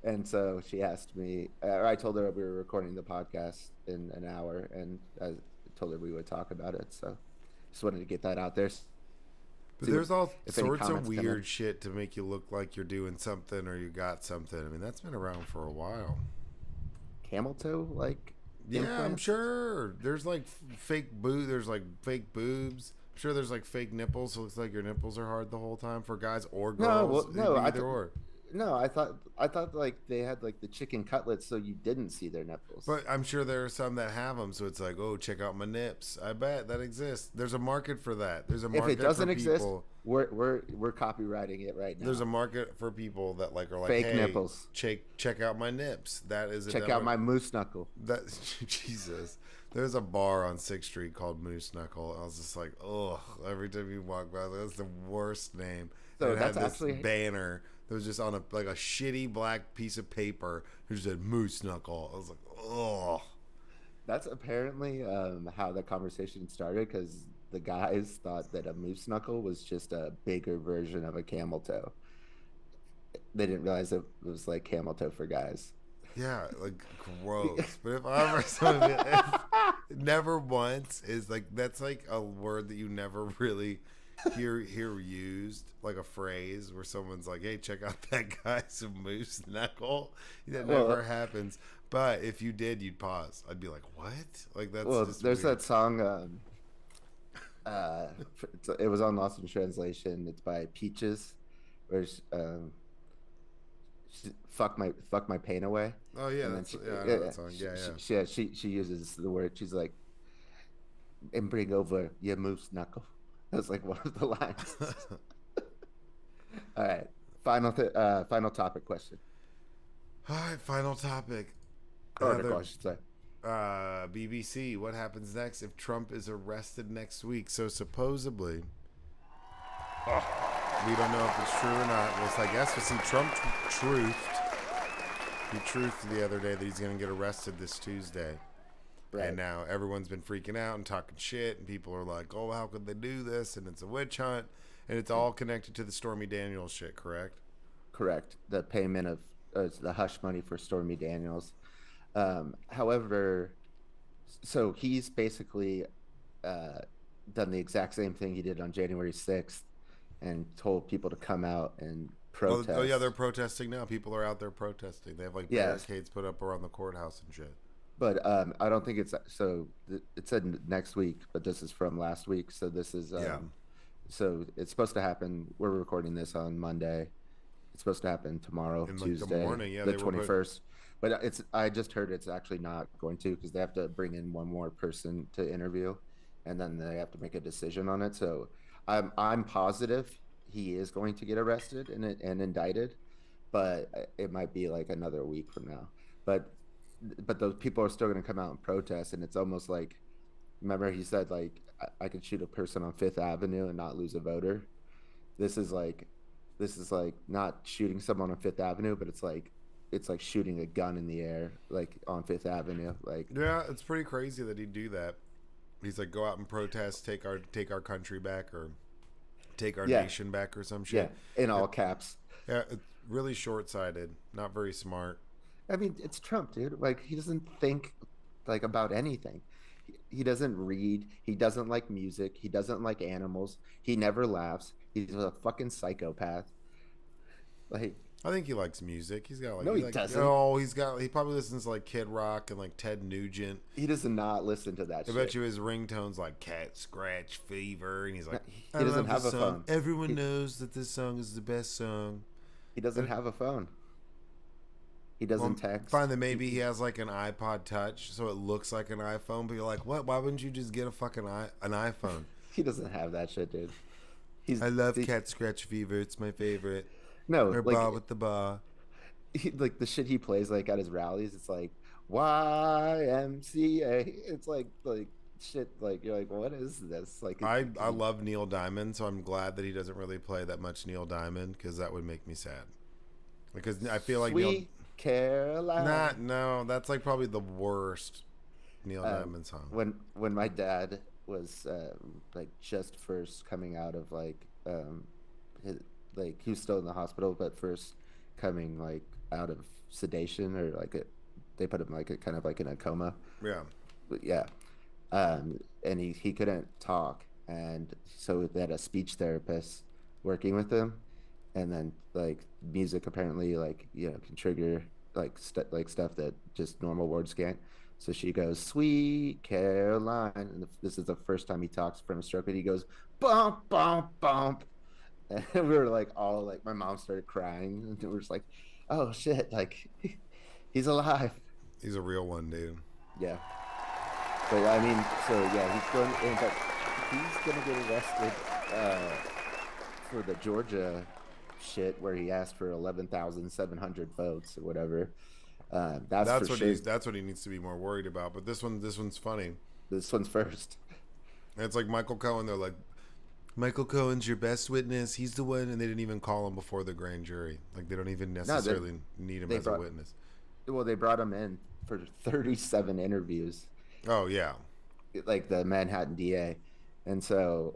A: And so she asked me, or I told her we were recording the podcast in an hour, and I told her we would talk about it. So just wanted to get that out there.
B: But
A: See what
B: there's all
A: if any
B: sorts of
A: comments come in.
B: weird shit to make you look like you're doing something or you got something. I mean, that's been around for a while.
A: Camel toe like
B: Yeah, I'm
A: implants?
B: sure. There's like fake There's like fake boobs. I'm sure there's like fake nipples. So it looks like your nipples are hard the whole time for guys or
A: No,
B: girls.
A: well,
B: It'd
A: no,
B: be either or.
A: no, I thought like they had like the chicken cutlets, so you didn't see their nipples.
B: But I'm sure there are some that have them. So it's like, oh, check out my nips. I bet that exists. There's a market for that. There's a
A: If it
B: market for
A: doesn't exist,
B: people.
A: we're copywriting it right
B: There's a
A: now.
B: market for people that like are like,
A: Fake
B: hey,
A: nipples.
B: check out my nips. That is a
A: Check out my moose knuckle.
B: that Jesus. There's a bar on 6th Street called Moose Knuckle. I was just like, ugh. Every time you walk by, that's the worst name. And
A: So
B: it had
A: that's
B: this
A: actually
B: banner that was just on a like a shitty black piece of paper. It just said Moose Knuckle. I was like, ugh.
A: that's apparently how the conversation started because the guys thought that a moose knuckle was just a bigger version of a camel toe. They didn't realize it was like camel toe for guys.
B: Yeah, like gross. But if I ever something, if never once is like that's like a word that you never really hear used, like a phrase where someone's like, "Hey, check out that guy's moose knuckle." That never
A: Well,
B: happens. But if you did, you'd pause. I'd be like, "What?" Like that's
A: well,
B: just
A: there's
B: weird.
A: that song. It was on Lost in Translation. It's by Peaches, where fuck my pain away,
B: Oh yeah,
A: and then
B: that's yeah, I know that song. Yeah, yeah.
A: she uses the word. She's like, and bring over your moose knuckle. That's like one of the lines. All right, final topic question.
B: All right, final topic.
A: Article,
B: Another
A: I should say.
B: BBC. What happens next if Trump is arrested next week? So supposedly, we don't know if it's true or not. Well, I guess we'll see. Trump truthed. He truthed the other day that he's going to get arrested this Tuesday. And
A: Right.
B: now everyone's been freaking out and talking shit, and people are like, "Oh, how could they do this?" And it's a witch hunt, and it's
A: And
B: all connected to the Stormy Daniels shit, correct?
A: correct. The payment of the hush money for Stormy Daniels. However, so he's basically uh, done the exact same thing he did on January 6th and told people to come out and
B: Oh yeah, they're
A: protest.
B: protesting now. People are out there protesting. They have like
A: Yes,
B: barricades put up around the courthouse and shit.
A: but I don't think it's so. It said next week, but this is from last week. So this is
B: Yeah,
A: so it's supposed to happen. We're recording this on Monday. It's supposed to happen tomorrow,
B: in like the
A: Tuesday,
B: morning, yeah,
A: the
B: they were putting.
A: 21st. But it's I just heard it's actually not going to because they have to bring in one more person to interview and then they have to make a decision on it. So I'm positive he is going to get arrested and indicted, but it might be like another week from now. But but those people are still going to come out and protest and it's almost like remember he said like I could shoot a person on Fifth Avenue and not lose a voter. This is like this is like not shooting someone on Fifth Avenue, but it's like shooting a gun in the air like on Fifth Avenue. Like
B: Yeah, it's pretty crazy that he'd do that. He's like, go out and protest, take our country back, or take our
A: yeah,
B: nation back, or some
A: yeah,
B: shit.
A: in
B: It,
A: all caps.
B: yeah, it's really short sighted, not very smart.
A: I mean, it's Trump, dude. Like he doesn't think like about anything. He doesn't read. He doesn't like music. He doesn't like animals. He never laughs. He's a fucking psychopath. Like
B: I think he likes music. He's got like
A: no,
B: he
A: he
B: like
A: doesn't.
B: oh he probably listens to like Kid Rock and like Ted Nugent.
A: He does not listen to that
B: I bet
A: shit.
B: you his ringtone's like Cat Scratch Fever, and he's
A: No,
B: like, I
A: he doesn't
B: love
A: have
B: this
A: a
B: song.
A: phone.
B: Everyone
A: He
B: knows that this song is the best song.
A: he doesn't
B: And,
A: have a phone. He
B: well,
A: doesn't
B: find
A: text.
B: that maybe he has like an iPod Touch, so it looks like an iPhone. But you're like, what? Why wouldn't you just get a fucking an iPhone?
A: He doesn't have that shit, dude. He's
B: I love
A: the
B: Cat Scratch Fever. It's my favorite.
A: no
B: Or Ba
A: like
B: with the Ba.
A: like the shit he plays like at his rallies. It's like YMCA. It's like shit. Like you're like, what is this? Like,
B: I love Neil Diamond, so I'm glad that he doesn't really play that much Neil Diamond because that would make me sad. Because I feel like Neil.
A: Sweet Caroline.
B: Not no, that's like probably the worst Neil
A: Um,
B: Diamond song.
A: when my dad was like just first coming out of his, like he was still in the hospital, but first coming like out of sedation or like they put him like a kind of like in a coma.
B: Yeah.
A: But yeah, and he couldn't talk, and so they had a speech therapist working with him, and then like music apparently like can trigger like stuff that just normal words can't. So she goes, "Sweet Caroline," and this is the first time he talks from a stroke, and he goes, "Bump, bump, bump," and we were like all like my mom started crying, and we were just like, "Oh shit!" Like he's alive.
B: He's a real one, dude.
A: Yeah. But I mean, so yeah, but he's going to get arrested for the Georgia shit where he asked for 11,700 votes or whatever. That's for sure.
B: That's what he needs to be more worried about. But this one's funny.
A: This one's first.
B: And it's like Michael Cohen. They're like, Michael Cohen's your best witness. He's the one, and they didn't even call him before the grand jury. Like they don't even
A: No,
B: necessarily need him
A: they
B: as a
A: brought
B: witness.
A: well, they brought him in for 37 interviews,
B: Oh yeah,
A: like the Manhattan DA, and so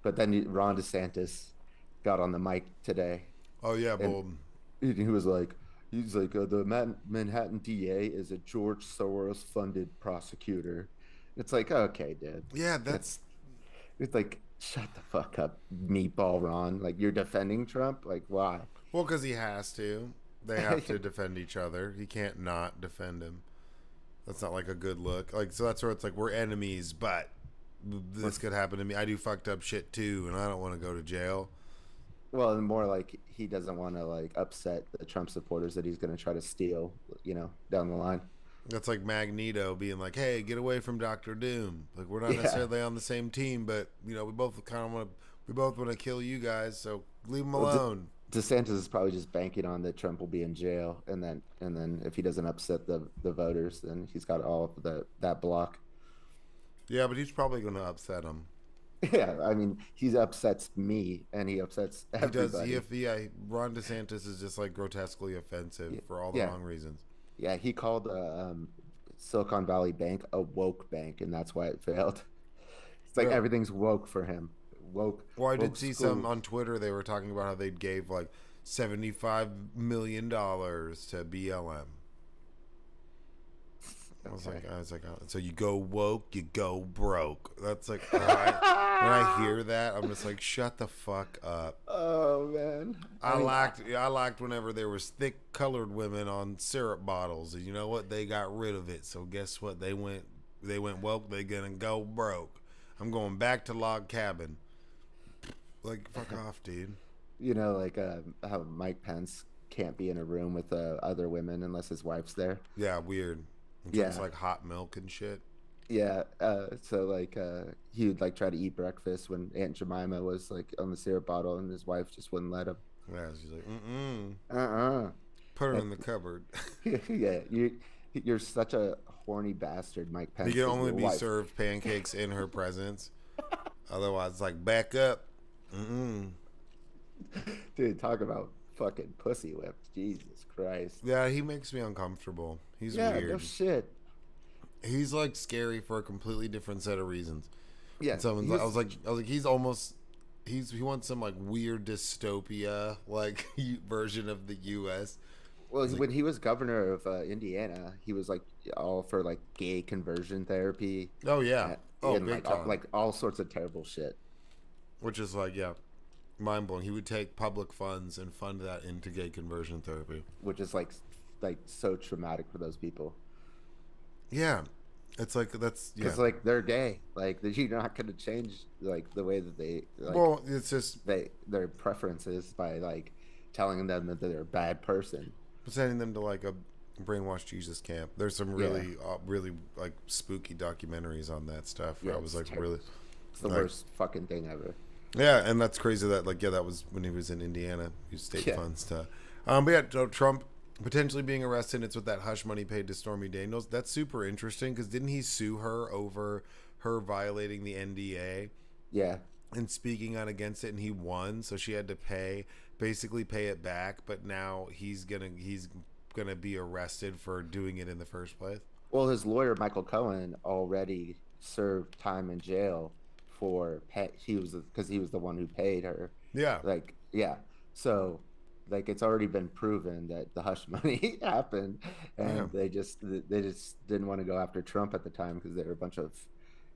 A: but then Ron DeSantis got on the mic today
B: oh yeah,
A: and
B: well,
A: he was like, the Manhattan DA is a George Soros funded prosecutor. It's like, okay, dude.
B: yeah.
A: It's,
B: That's
A: it's like, shut the fuck up, meatball Ron. Like, you're defending Trump? Like, why?
B: well because he has to. They have to defend each other. He can't not defend him. That's not like a good look. Like so that's where it's like we're enemies, but this could happen to me. I do fucked up shit too, and I don't want to go to jail.
A: Well, and more like he doesn't want to like upset the Trump supporters that he's going to try to steal, down the line.
B: That's like Magneto being like, "Hey, get away from Doctor Doom." Like we're not
A: Yeah.
B: necessarily on the same team, but we both kind of want to kill you guys, so leave them
A: Well,
B: alone.
A: DeSantis is probably just banking on that Trump will be in jail, and then if he doesn't upset the voters, then he's got all of that block.
B: Yeah, but he's probably going to upset them.
A: Yeah, I mean, he upsets me, and he upsets
B: He does.
A: everybody.
B: Yeah, Ron DeSantis is just like grotesquely offensive
A: Yeah,
B: for all the
A: yeah,
B: wrong reasons.
A: yeah. He called Silicon Valley Bank a woke bank, and that's why it failed. It's like
B: Yeah.
A: everything's woke for him.
B: Well, I did
A: Woke
B: see some
A: schools.
B: on Twitter. They were talking about how they gave like $75 million to BLM.
A: Okay.
B: I was like, oh, so you go woke, you go broke. That's like, all right. When I hear that, I'm just like, shut the fuck up.
A: Oh man. I mean,
B: I liked whenever there was thick colored women on syrup bottles, and you know what? They got rid of it. So guess what? They went woke. They gonna go broke. I'm going back to log cabin. Like fuck off, dude.
A: like how Mike Pence can't be in a room with other women unless his wife's there.
B: Yeah, weird. He drinks
A: Yeah,
B: like hot milk and shit.
A: yeah. So like he would like try to eat breakfast when Aunt Jemima was like on the syrup bottle, and his wife just wouldn't let him.
B: Yeah, she's like, mm.
A: Uh-uh.
B: Put her
A: That,
B: in the cupboard.
A: yeah, you're such a horny bastard, Mike
B: He
A: Pence,
B: can
A: because
B: only
A: your
B: be
A: wife.
B: served pancakes in her presence. Otherwise, it's like back up. Mm.
A: Dude, talk about fucking pussy whipped. Jesus Christ.
B: Yeah, he makes me uncomfortable. He's
A: Yeah, no
B: weird.
A: shit.
B: He's like scary for a completely different set of reasons. And
A: Yeah,
B: someone's
A: he
B: like,
A: was.
B: I was like, he's almost, he wants some like weird dystopia like version of the U.S.
A: Well,
B: It's like,
A: when he was governor of Indiana, he was like all for like gay conversion therapy,
B: oh yeah, oh
A: and
B: big
A: like
B: time.
A: all sorts of terrible shit.
B: Which is like, yeah, mind blowing. He would take public funds and fund that into gay conversion therapy.
A: Which is like so traumatic for those people,
B: Yeah, it's like that's yeah.
A: because like they're gay. Like you're not going to change like the way that they like
B: Well, it's just
A: their preferences by like telling them that they're a bad person.
B: sending them to like a brainwashed Jesus camp. There's some
A: Yeah,
B: really like spooky documentaries on that stuff. Where
A: yeah,
B: I was like really
A: it's the
B: like
A: worst fucking thing ever.
B: yeah, and that's crazy that like yeah that was when he was in Indiana, used state
A: Yeah.
B: funds to. But yeah, so Trump potentially being arrested. It's with that hush money paid to Stormy Daniels. That's super interesting because didn't he sue her over her violating the NDA
A: Yeah.
B: and speaking out against it, and he won, so she had to basically pay it back. But now he's gonna be arrested for doing it in the first place.
A: Well, his lawyer Michael Cohen already served time in jail for he was because he was the one who paid her.
B: Yeah,
A: Like, yeah. So, like, it's already been proven that the hush money happened,
B: yeah,
A: and they just didn't want to go after Trump at the time because they were a bunch of,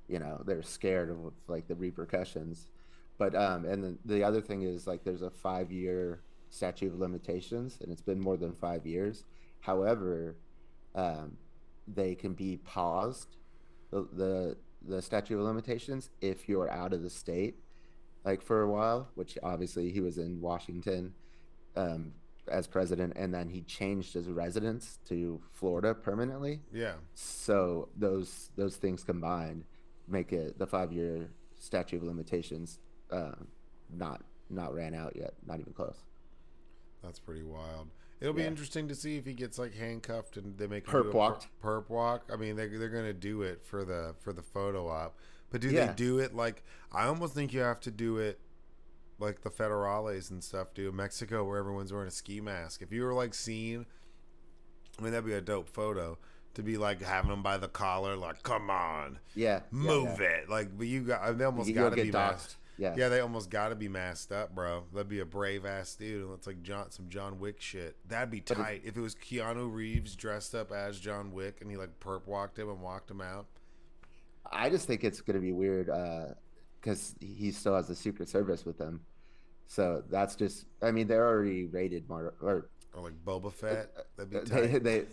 A: they're scared of like the repercussions. But and then the other thing is like there's a 5 year statute of limitations, and it's been more than 5 years. However, um, they can be paused, the statute of limitations, if you're out of the state like for a while, which obviously he was in Washington um, as president, and then he changed his residence to Florida permanently.
B: yeah.
A: So those things combined make it the 5 year statute of limitations uh, not ran out yet, not even close.
B: That's pretty wild. It'll be
A: Yeah,
B: interesting to see if he gets like handcuffed and they make him do
A: perp
B: a
A: walked.
B: perp walk. I mean, they're gonna do it for the photo op, but do they
A: Yeah,
B: do it like? I almost think you have to do it like the federales and stuff do in Mexico, where everyone's wearing a ski mask. If you were like seen, I mean, that'd be a dope photo to be like having them by the collar, like, come on,
A: yeah, yeah, yeah.
B: move it. Like, but you got they almost got
A: You'll
B: to
A: get
B: be masked.
A: doxxed. Yeah,
B: Yeah, they almost got to be masked up, bro. That'd be a brave ass dude, and it's like some John Wick shit. That'd be
A: but
B: tight if it was Keanu Reeves dressed up as John Wick and he like perp walked him and walked him out.
A: I just think it's gonna be weird because he still has the Secret Service with him. So that's just, I mean, they're already rated more, or
B: Or like Boba Fett. That'd be
A: they
B: tight.
A: they they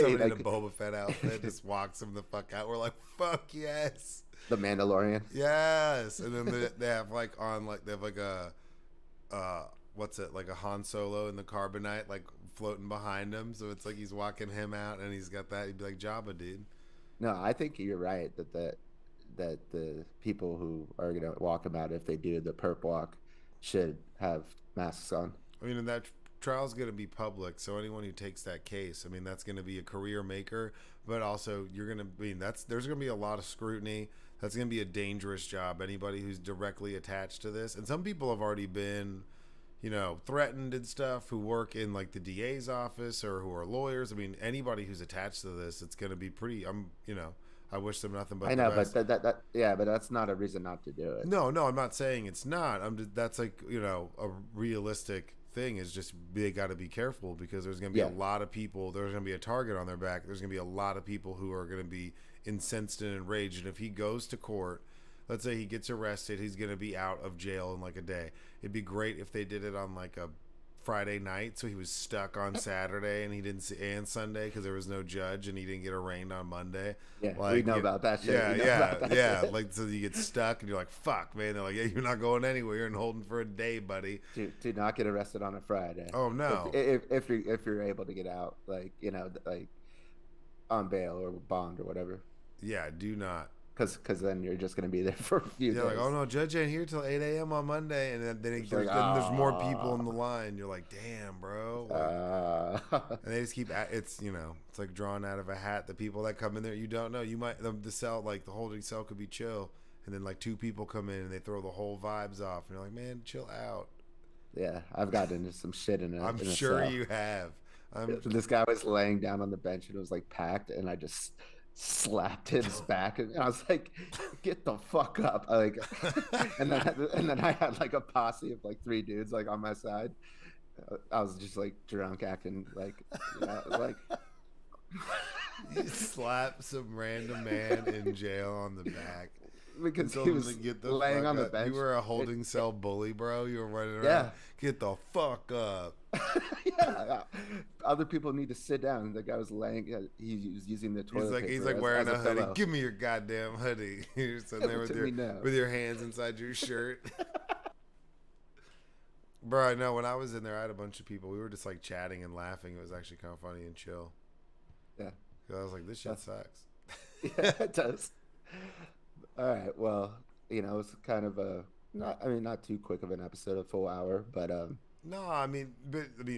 B: Somebody in a
A: like
B: Boba Fett outfit just walks him the fuck out. We're like, fuck yes.
A: the Mandalorian.
B: Yes. And then they have like they have like a what's it, like a Han Solo in the carbonite like floating behind him. So it's like he's walking him out and he's got that. He'd be like Jabba, dude.
A: No, I think you're right that the people who are gonna walk him out if they do the perp walk should have masks on.
B: I mean, and that trial's going to be public, so anyone who takes that case, I mean, that's going to be a career maker, but also you're going to be there's going to be a lot of scrutiny. That's going to be a dangerous job. Anybody who's directly attached to this, and some people have already been, threatened and stuff, who work in like the DA's office or who are lawyers. I mean, anybody who's attached to this, it's going to be pretty. I wish them nothing
A: I
B: but the
A: know, but
B: best.
A: that yeah, but that's not a reason not to do it.
B: No, no, I'm not saying it's not. That's like a realistic thing. Is just they got to be careful because there's going to be a
A: Yeah,
B: lot of people. There's going to be a target on their back. There's going to be a lot of people who are going to be incensed and enraged. And if he goes to court, let's say he gets arrested, he's going to be out of jail in like a day. It'd be great if they did it on like a Friday night, so he was stuck on Saturday and he didn't see and Sunday because there was no judge and he didn't get arraigned on Monday.
A: yeah, we
B: Like,
A: know about that shit.
B: yeah,
A: We know
B: yeah,
A: about that
B: yeah.
A: shit.
B: Like, so you get stuck and you're like, "Fuck, man!" They're like, "Yeah, you're not going anywhere. You're in holding for a day, buddy."
A: To not get arrested on a Friday.
B: Oh
A: If
B: no,
A: you're able to get out, like like on bail or bond or whatever,
B: yeah, do not.
A: because then you're just gonna be there for a few
B: You're like, "Oh
A: days.
B: no, judge ain't here till 8 a.m. on Monday," and
A: It's like
B: there's more people in the
A: ah,
B: line. You're like, "Damn, bro!" Like,
A: uh,
B: and they just keep it's like drawn out of a hat. The people that come in there, you don't know. You might the cell, like the holding cell, could be chill, and then like two people come in and they throw the whole vibes off, and you're like, "Man, chill out."
A: yeah, I've gotten into some shit
B: I'm
A: in a
B: sure
A: cell.
B: you have. I'm
A: This guy was laying down on the bench and it was like packed, and I just slapped his back, and I was like, "Get the fuck up!" Like, and then I had like a posse of like three dudes like on my side. I was just like drunk, acting like, like
B: you slap some random man in jail on the back and
A: because
B: told
A: he
B: him to
A: was
B: get the
A: laying
B: fuck
A: on the
B: up. You
A: bench.
B: were a
A: It,
B: holding cell bully, bro. You were running around.
A: yeah,
B: Get the fuck up.
A: yeah. Other people need to sit down. The guy was laying. He was using the
B: He's
A: toilet
B: like he's
A: paper
B: like wearing
A: as a
B: a hoodie.
A: pillow.
B: Give me your goddamn hoodie. You're sitting
A: Give
B: there
A: it
B: with
A: to me now.
B: your hands inside your shirt. Bro, I know when I was in there, I had a bunch of people. We were just like chatting and laughing. It was actually kind of funny and chill.
A: Yeah,
B: 'Cause I was like, this shit sucks.
A: yeah, it does. All right. Well, it's kind of a not. I mean, not too quick of an episode, a full hour, but
B: No, I mean,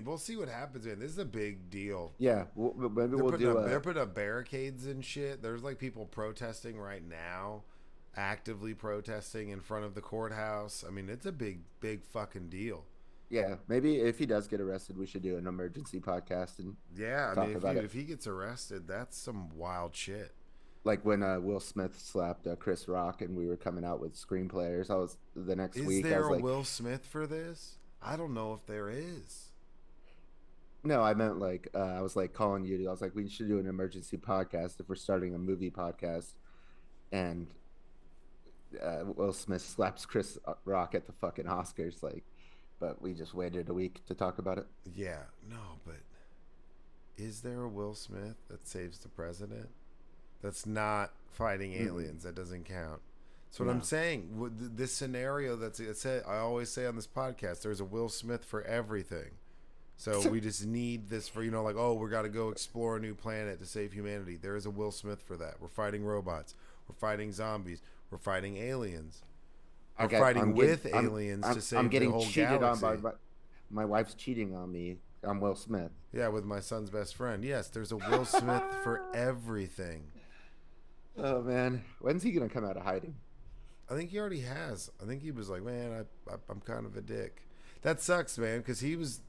B: we'll see what happens, man. This is a big deal.
A: yeah. Maybe we'll do
B: They're
A: a
B: putting up barricades and shit. There's like people protesting right now, actively protesting in front of the courthouse. I mean, it's a big fucking deal.
A: yeah. Maybe if he does get arrested, we should do an emergency podcast and
B: Yeah, I mean,
A: talk about it.
B: if he gets arrested, that's some wild shit.
A: Like when Will Smith slapped Chris Rock, and we were coming out with screenplayers. I was the next
B: Is
A: week. I
B: there
A: was
B: a
A: like,
B: Will Smith for this? I don't know if there is.
A: no, I meant like I was like calling you. I was like, we should do an emergency podcast if we're starting a movie podcast. And Will Smith slaps Chris Rock at the fucking Oscars. Like, but we just waited a week to talk about it.
B: Yeah, no, but is there a Will Smith that saves the president? That's not fighting
A: Mm-mm.
B: aliens. That doesn't count. That's what I'm
A: No.
B: saying. This scenario I always say on this podcast, there's a Will Smith for everything. So we just need this for, like, oh, we got to go explore a new planet to save humanity. There is a Will Smith for that. We're fighting robots. We're fighting zombies. We're fighting aliens. We're fighting with aliens to
A: I'm
B: save the
A: getting
B: whole
A: cheated on
B: galaxy.
A: my wife's cheating on me. I'm Will Smith.
B: Yeah, with my son's best friend. Yes, there's a Will Smith for everything.
A: Oh man, when's he gonna come out of hiding?
B: I think he already has. I think he was like, man, I'm kind of a dick. That sucks, man, because he was,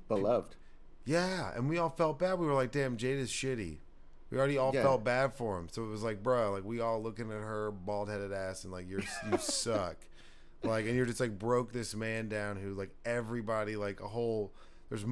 A: Beloved.
B: yeah, and we all felt bad. We were like, damn, Jade is shitty. We already all
A: Yeah,
B: felt bad for him. So it was like, bro, like we all looking at her bald headed ass and like you suck. Like, and you're just like broke this man down who like everybody like a whole there's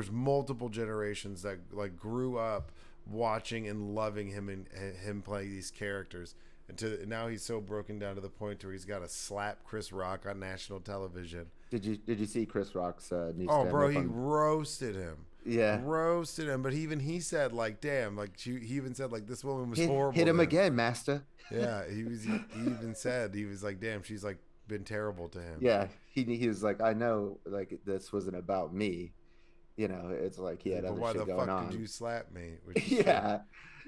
B: multiple generations that like grew up watching and loving him and him play these characters. And now he's so broken down to the point where he's got to slap Chris Rock on national television.
A: did you see Chris Rock's new
B: Oh,
A: stand
B: bro,
A: up
B: he
A: on?
B: roasted him.
A: Yeah,
B: Roasted him, but even he said like, "Damn!" Like he even said like, "This woman was horrible
A: hit him
B: to him."
A: again, Master.
B: Yeah, he even said he was like, "Damn, she's like been terrible to him."
A: Yeah, he was like, I know, like this wasn't about me. It's like he
B: He's
A: had
B: like, but
A: other
B: why the
A: shit going
B: fuck did
A: on.
B: you slap me? Which is true.
A: Yeah,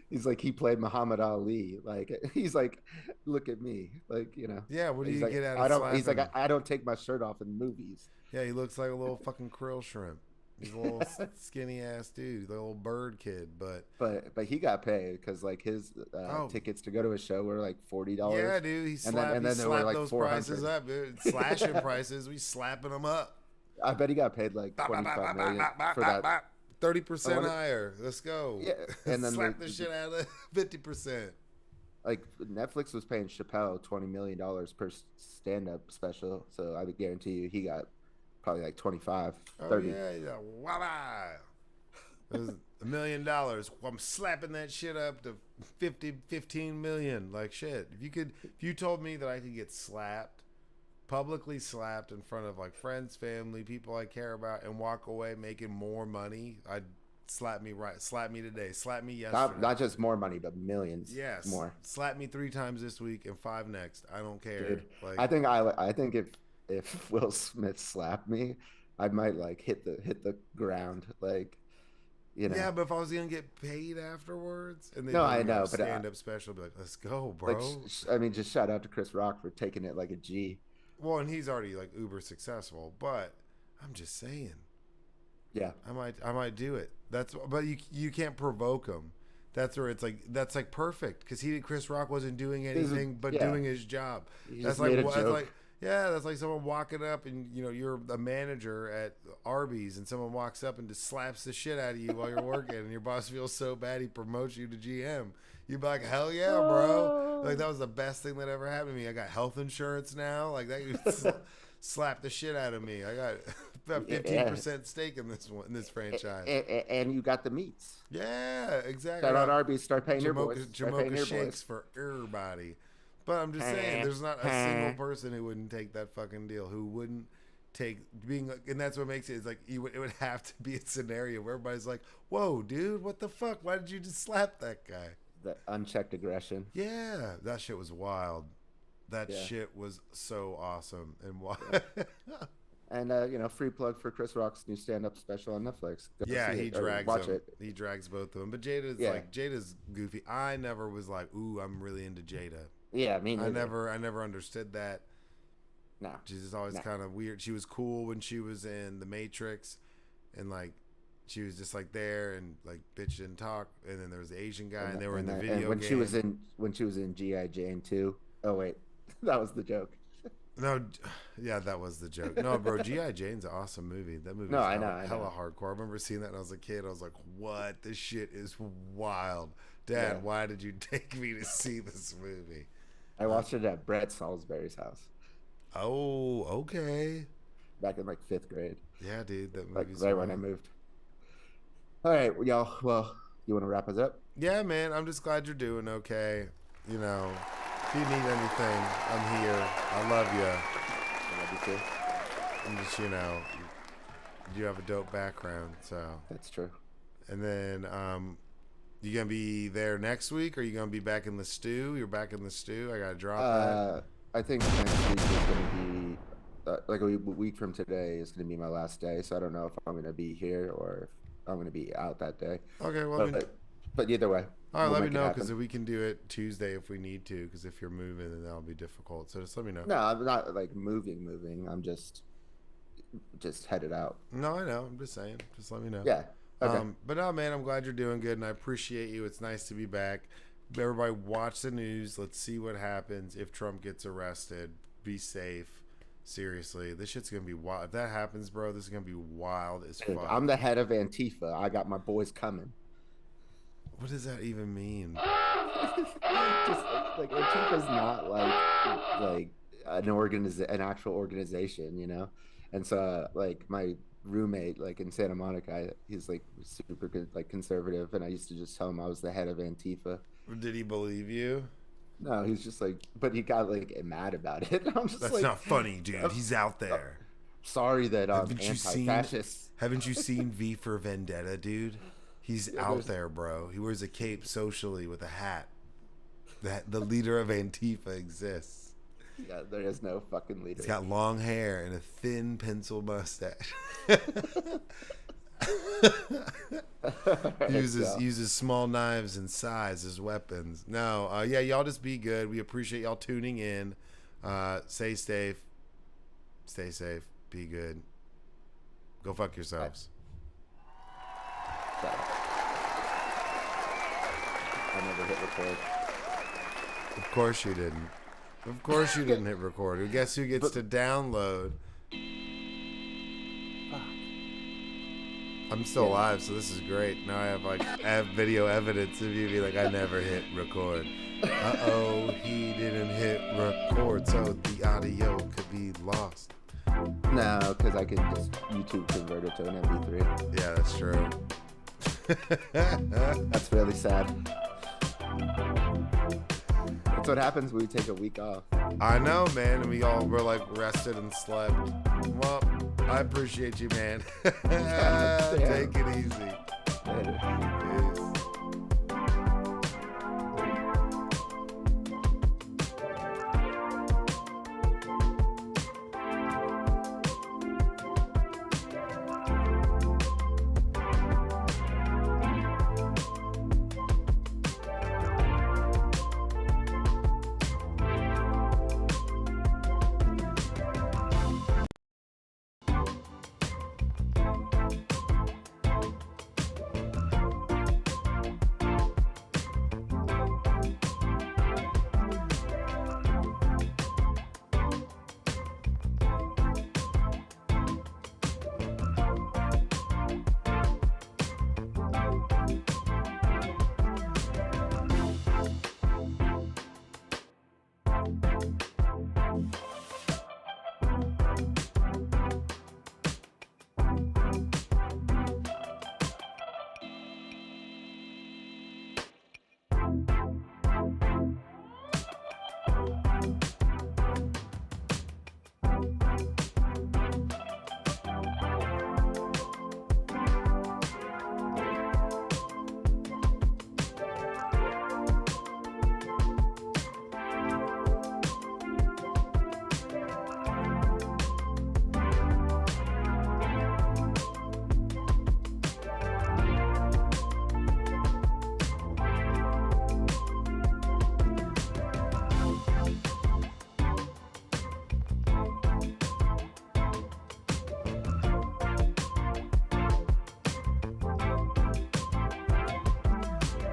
A: he's like he played Muhammad Ali. Like he's like, look at me. Like
B: Yeah, what do
A: he's
B: you
A: like,
B: get out of
A: I don't. He's like,
B: slapping him?
A: I don't take my shirt off in movies.
B: Yeah, he looks like a little fucking krill shrimp. He's a little skinny ass dude, the little bird kid. But
A: But he got paid because like his
B: oh
A: tickets to go to a show were like
B: yeah,
A: $40,
B: dude,
A: and
B: he
A: then they were
B: slapped
A: like
B: those prices
A: 400.
B: up, dude. Slashing prices, we slapping them up.
A: I bet he got paid like 25 million for that.
B: Thirty
A: I
B: percent
A: want
B: higher. Let's go.
A: Yeah, and then
B: Slap the shit out of 50%.
A: like Netflix was paying Chappelle $20 million per stand-up special, so I would guarantee you he got probably like 25,
B: Oh
A: 30.
B: yeah, yeah. Voila. It was $1 million. I'm slapping that shit up to 15 million. Like shit. If you told me that I could get slapped, publicly slapped in front of like friends, family, people I care about, and walk away making more money, I'd slap me today, slap me yesterday.
A: Not just more money, but millions
B: Yes,
A: more.
B: slap me 3 times this week and 5 next. I don't care.
A: Dude,
B: Like,
A: I think if Will Smith slapped me, I might like hit the ground, like, you know.
B: yeah, but if I was gonna get paid afterwards, and they'd
A: No,
B: be
A: I
B: like, we got
A: know,
B: a
A: but
B: stand up special, I'd be like, let's go,
A: like
B: bro.
A: I mean, just shout out to Chris Rock for taking it like a G.
B: Well, and he's already like uber successful, but I'm just saying,
A: Yeah.
B: I might do it. But you can't provoke him. That's like perfect because Chris Rock wasn't doing anything but
A: Yeah,
B: doing his job.
A: he
B: That's
A: just
B: like
A: made a
B: that's
A: joke.
B: like yeah, that's like someone walking up and you're a manager at Arby's and someone walks up and just slaps the shit out of you while you're working and your boss feels so bad he promotes you to GM. You'd be like, hell yeah, bro! Like that was the best thing that ever happened to me. I got health insurance now. Like that, you slap the shit out of me. I got about
A: Yeah.
B: 15% stake in this franchise.
A: And you got the meats.
B: Yeah, exactly.
A: Shout out Arby's. Start paying your boys. Start paying
B: Jamocha
A: your
B: shakes
A: boys.
B: for everybody. But I'm just saying, there's not a single person who wouldn't take that fucking deal. Who wouldn't take being, and that's what makes it. Is like it would have to be a scenario where everybody's like, "Whoa, dude, what the fuck? Why did you just slap that guy?"
A: The unchecked aggression.
B: Yeah, that shit was wild. That
A: Yeah.
B: shit was so awesome and
A: Yeah.
B: wild.
A: And free plug for Chris Rock's new stand-up special on Netflix. Go
B: Yeah,
A: see
B: he
A: it or
B: drags
A: watch
B: them.
A: it.
B: He drags both of them. But
A: Yeah.
B: Jada's goofy. I never was like, ooh, I'm really into Jada.
A: Yeah, me neither.
B: I never understood that.
A: No.
B: She's just always
A: No.
B: kind of weird. She was cool when she was in The Matrix, and like she was just like there and like bitch didn't talk. And then there was the Asian guy, and they were in the video
A: and when
B: game.
A: she was in GI Jane too. Oh wait, that was the joke.
B: No, yeah, that was the joke. No, bro, G.I. Jane's an awesome movie. That movie
A: No,
B: is
A: I know, I
B: hella
A: know.
B: hardcore. I remember seeing that when I was a kid. I was like, what? This shit is wild. Dad,
A: Yeah.
B: why did you take me to see this movie?
A: I watched it at Brett Salisbury's house
B: Oh, okay.
A: back in like fifth grade,
B: Yeah, dude, that
A: like
B: movie's
A: right when I
B: wild.
A: moved. All right, y'all. Well, you want to wrap us up?
B: Yeah, man, I'm just glad you're doing okay. You know, if you need anything, I'm here. I love you.
A: I love you too.
B: I'm just, you have a dope background, so.
A: That's true.
B: And then, you gonna be there next week, or you gonna be back in the stew? You're back in the stew. I gotta drop that.
A: I think next week is going to be like a week from today is going to be my last day. So I don't know if I'm going to be here or if I'm going to be out that day.
B: Okay, well,
A: But either way,
B: all right,
A: we'll
B: let me
A: make it
B: know because
A: happen.
B: we can do it Tuesday if we need to. Because if you're moving, then that'll be difficult. So just let me know.
A: No, I'm not like moving. I'm just headed out.
B: No, I know. I'm just saying. Just let me know.
A: Yeah. Okay.
B: But no, man, I'm glad you're doing good, and I appreciate you. It's nice to be back. Everybody, watch the news. Let's see what happens if Trump gets arrested. Be safe. Seriously, this shit's gonna be wild. If that happens, bro, this is gonna be wild as
A: Dude,
B: fuck.
A: I'm the head of Antifa. I got my boys coming.
B: What does that even mean?
A: Just like Antifa's not like an actual organization, you know. And so like my roommate like in Santa Monica, he's like super good, like conservative, and I used to just tell him I was the head of Antifa.
B: Did he believe you?
A: No, he's just like, but he got like mad about it. I'm just
B: That's
A: like,
B: not funny, dude. He's out there.
A: sorry that I'm
B: Haven't you seen?
A: anti-fascist.
B: Haven't you seen V for Vendetta, dude? He's
A: Yeah,
B: out there, bro. He wears a cape socially with a hat. That the leader of Antifa exists.
A: Yeah, there is no fucking leader.
B: He's got long hair and a thin pencil mustache. uses small knives and size as weapons. No, yeah, y'all just be good. We appreciate y'all tuning in. Stay safe. Stay safe. Be good. Go fuck yourselves.
A: I never hit record.
B: Of course you didn't. Of course you didn't hit record. Guess who gets
A: But
B: to download?
A: fuck.
B: I'm still alive, so this is great. Now I have video evidence of you be like, I never hit record. Uh-oh, he didn't hit record, so the audio could be lost.
A: No, because I could just YouTube convert it to an MP3.
B: Yeah, that's true.
A: That's really sad. That's what happens when we take a week off.
B: I know, man, and we all were like rested and slept. Well, I appreciate you, man. Take it easy.
A: Later.
B: Peace.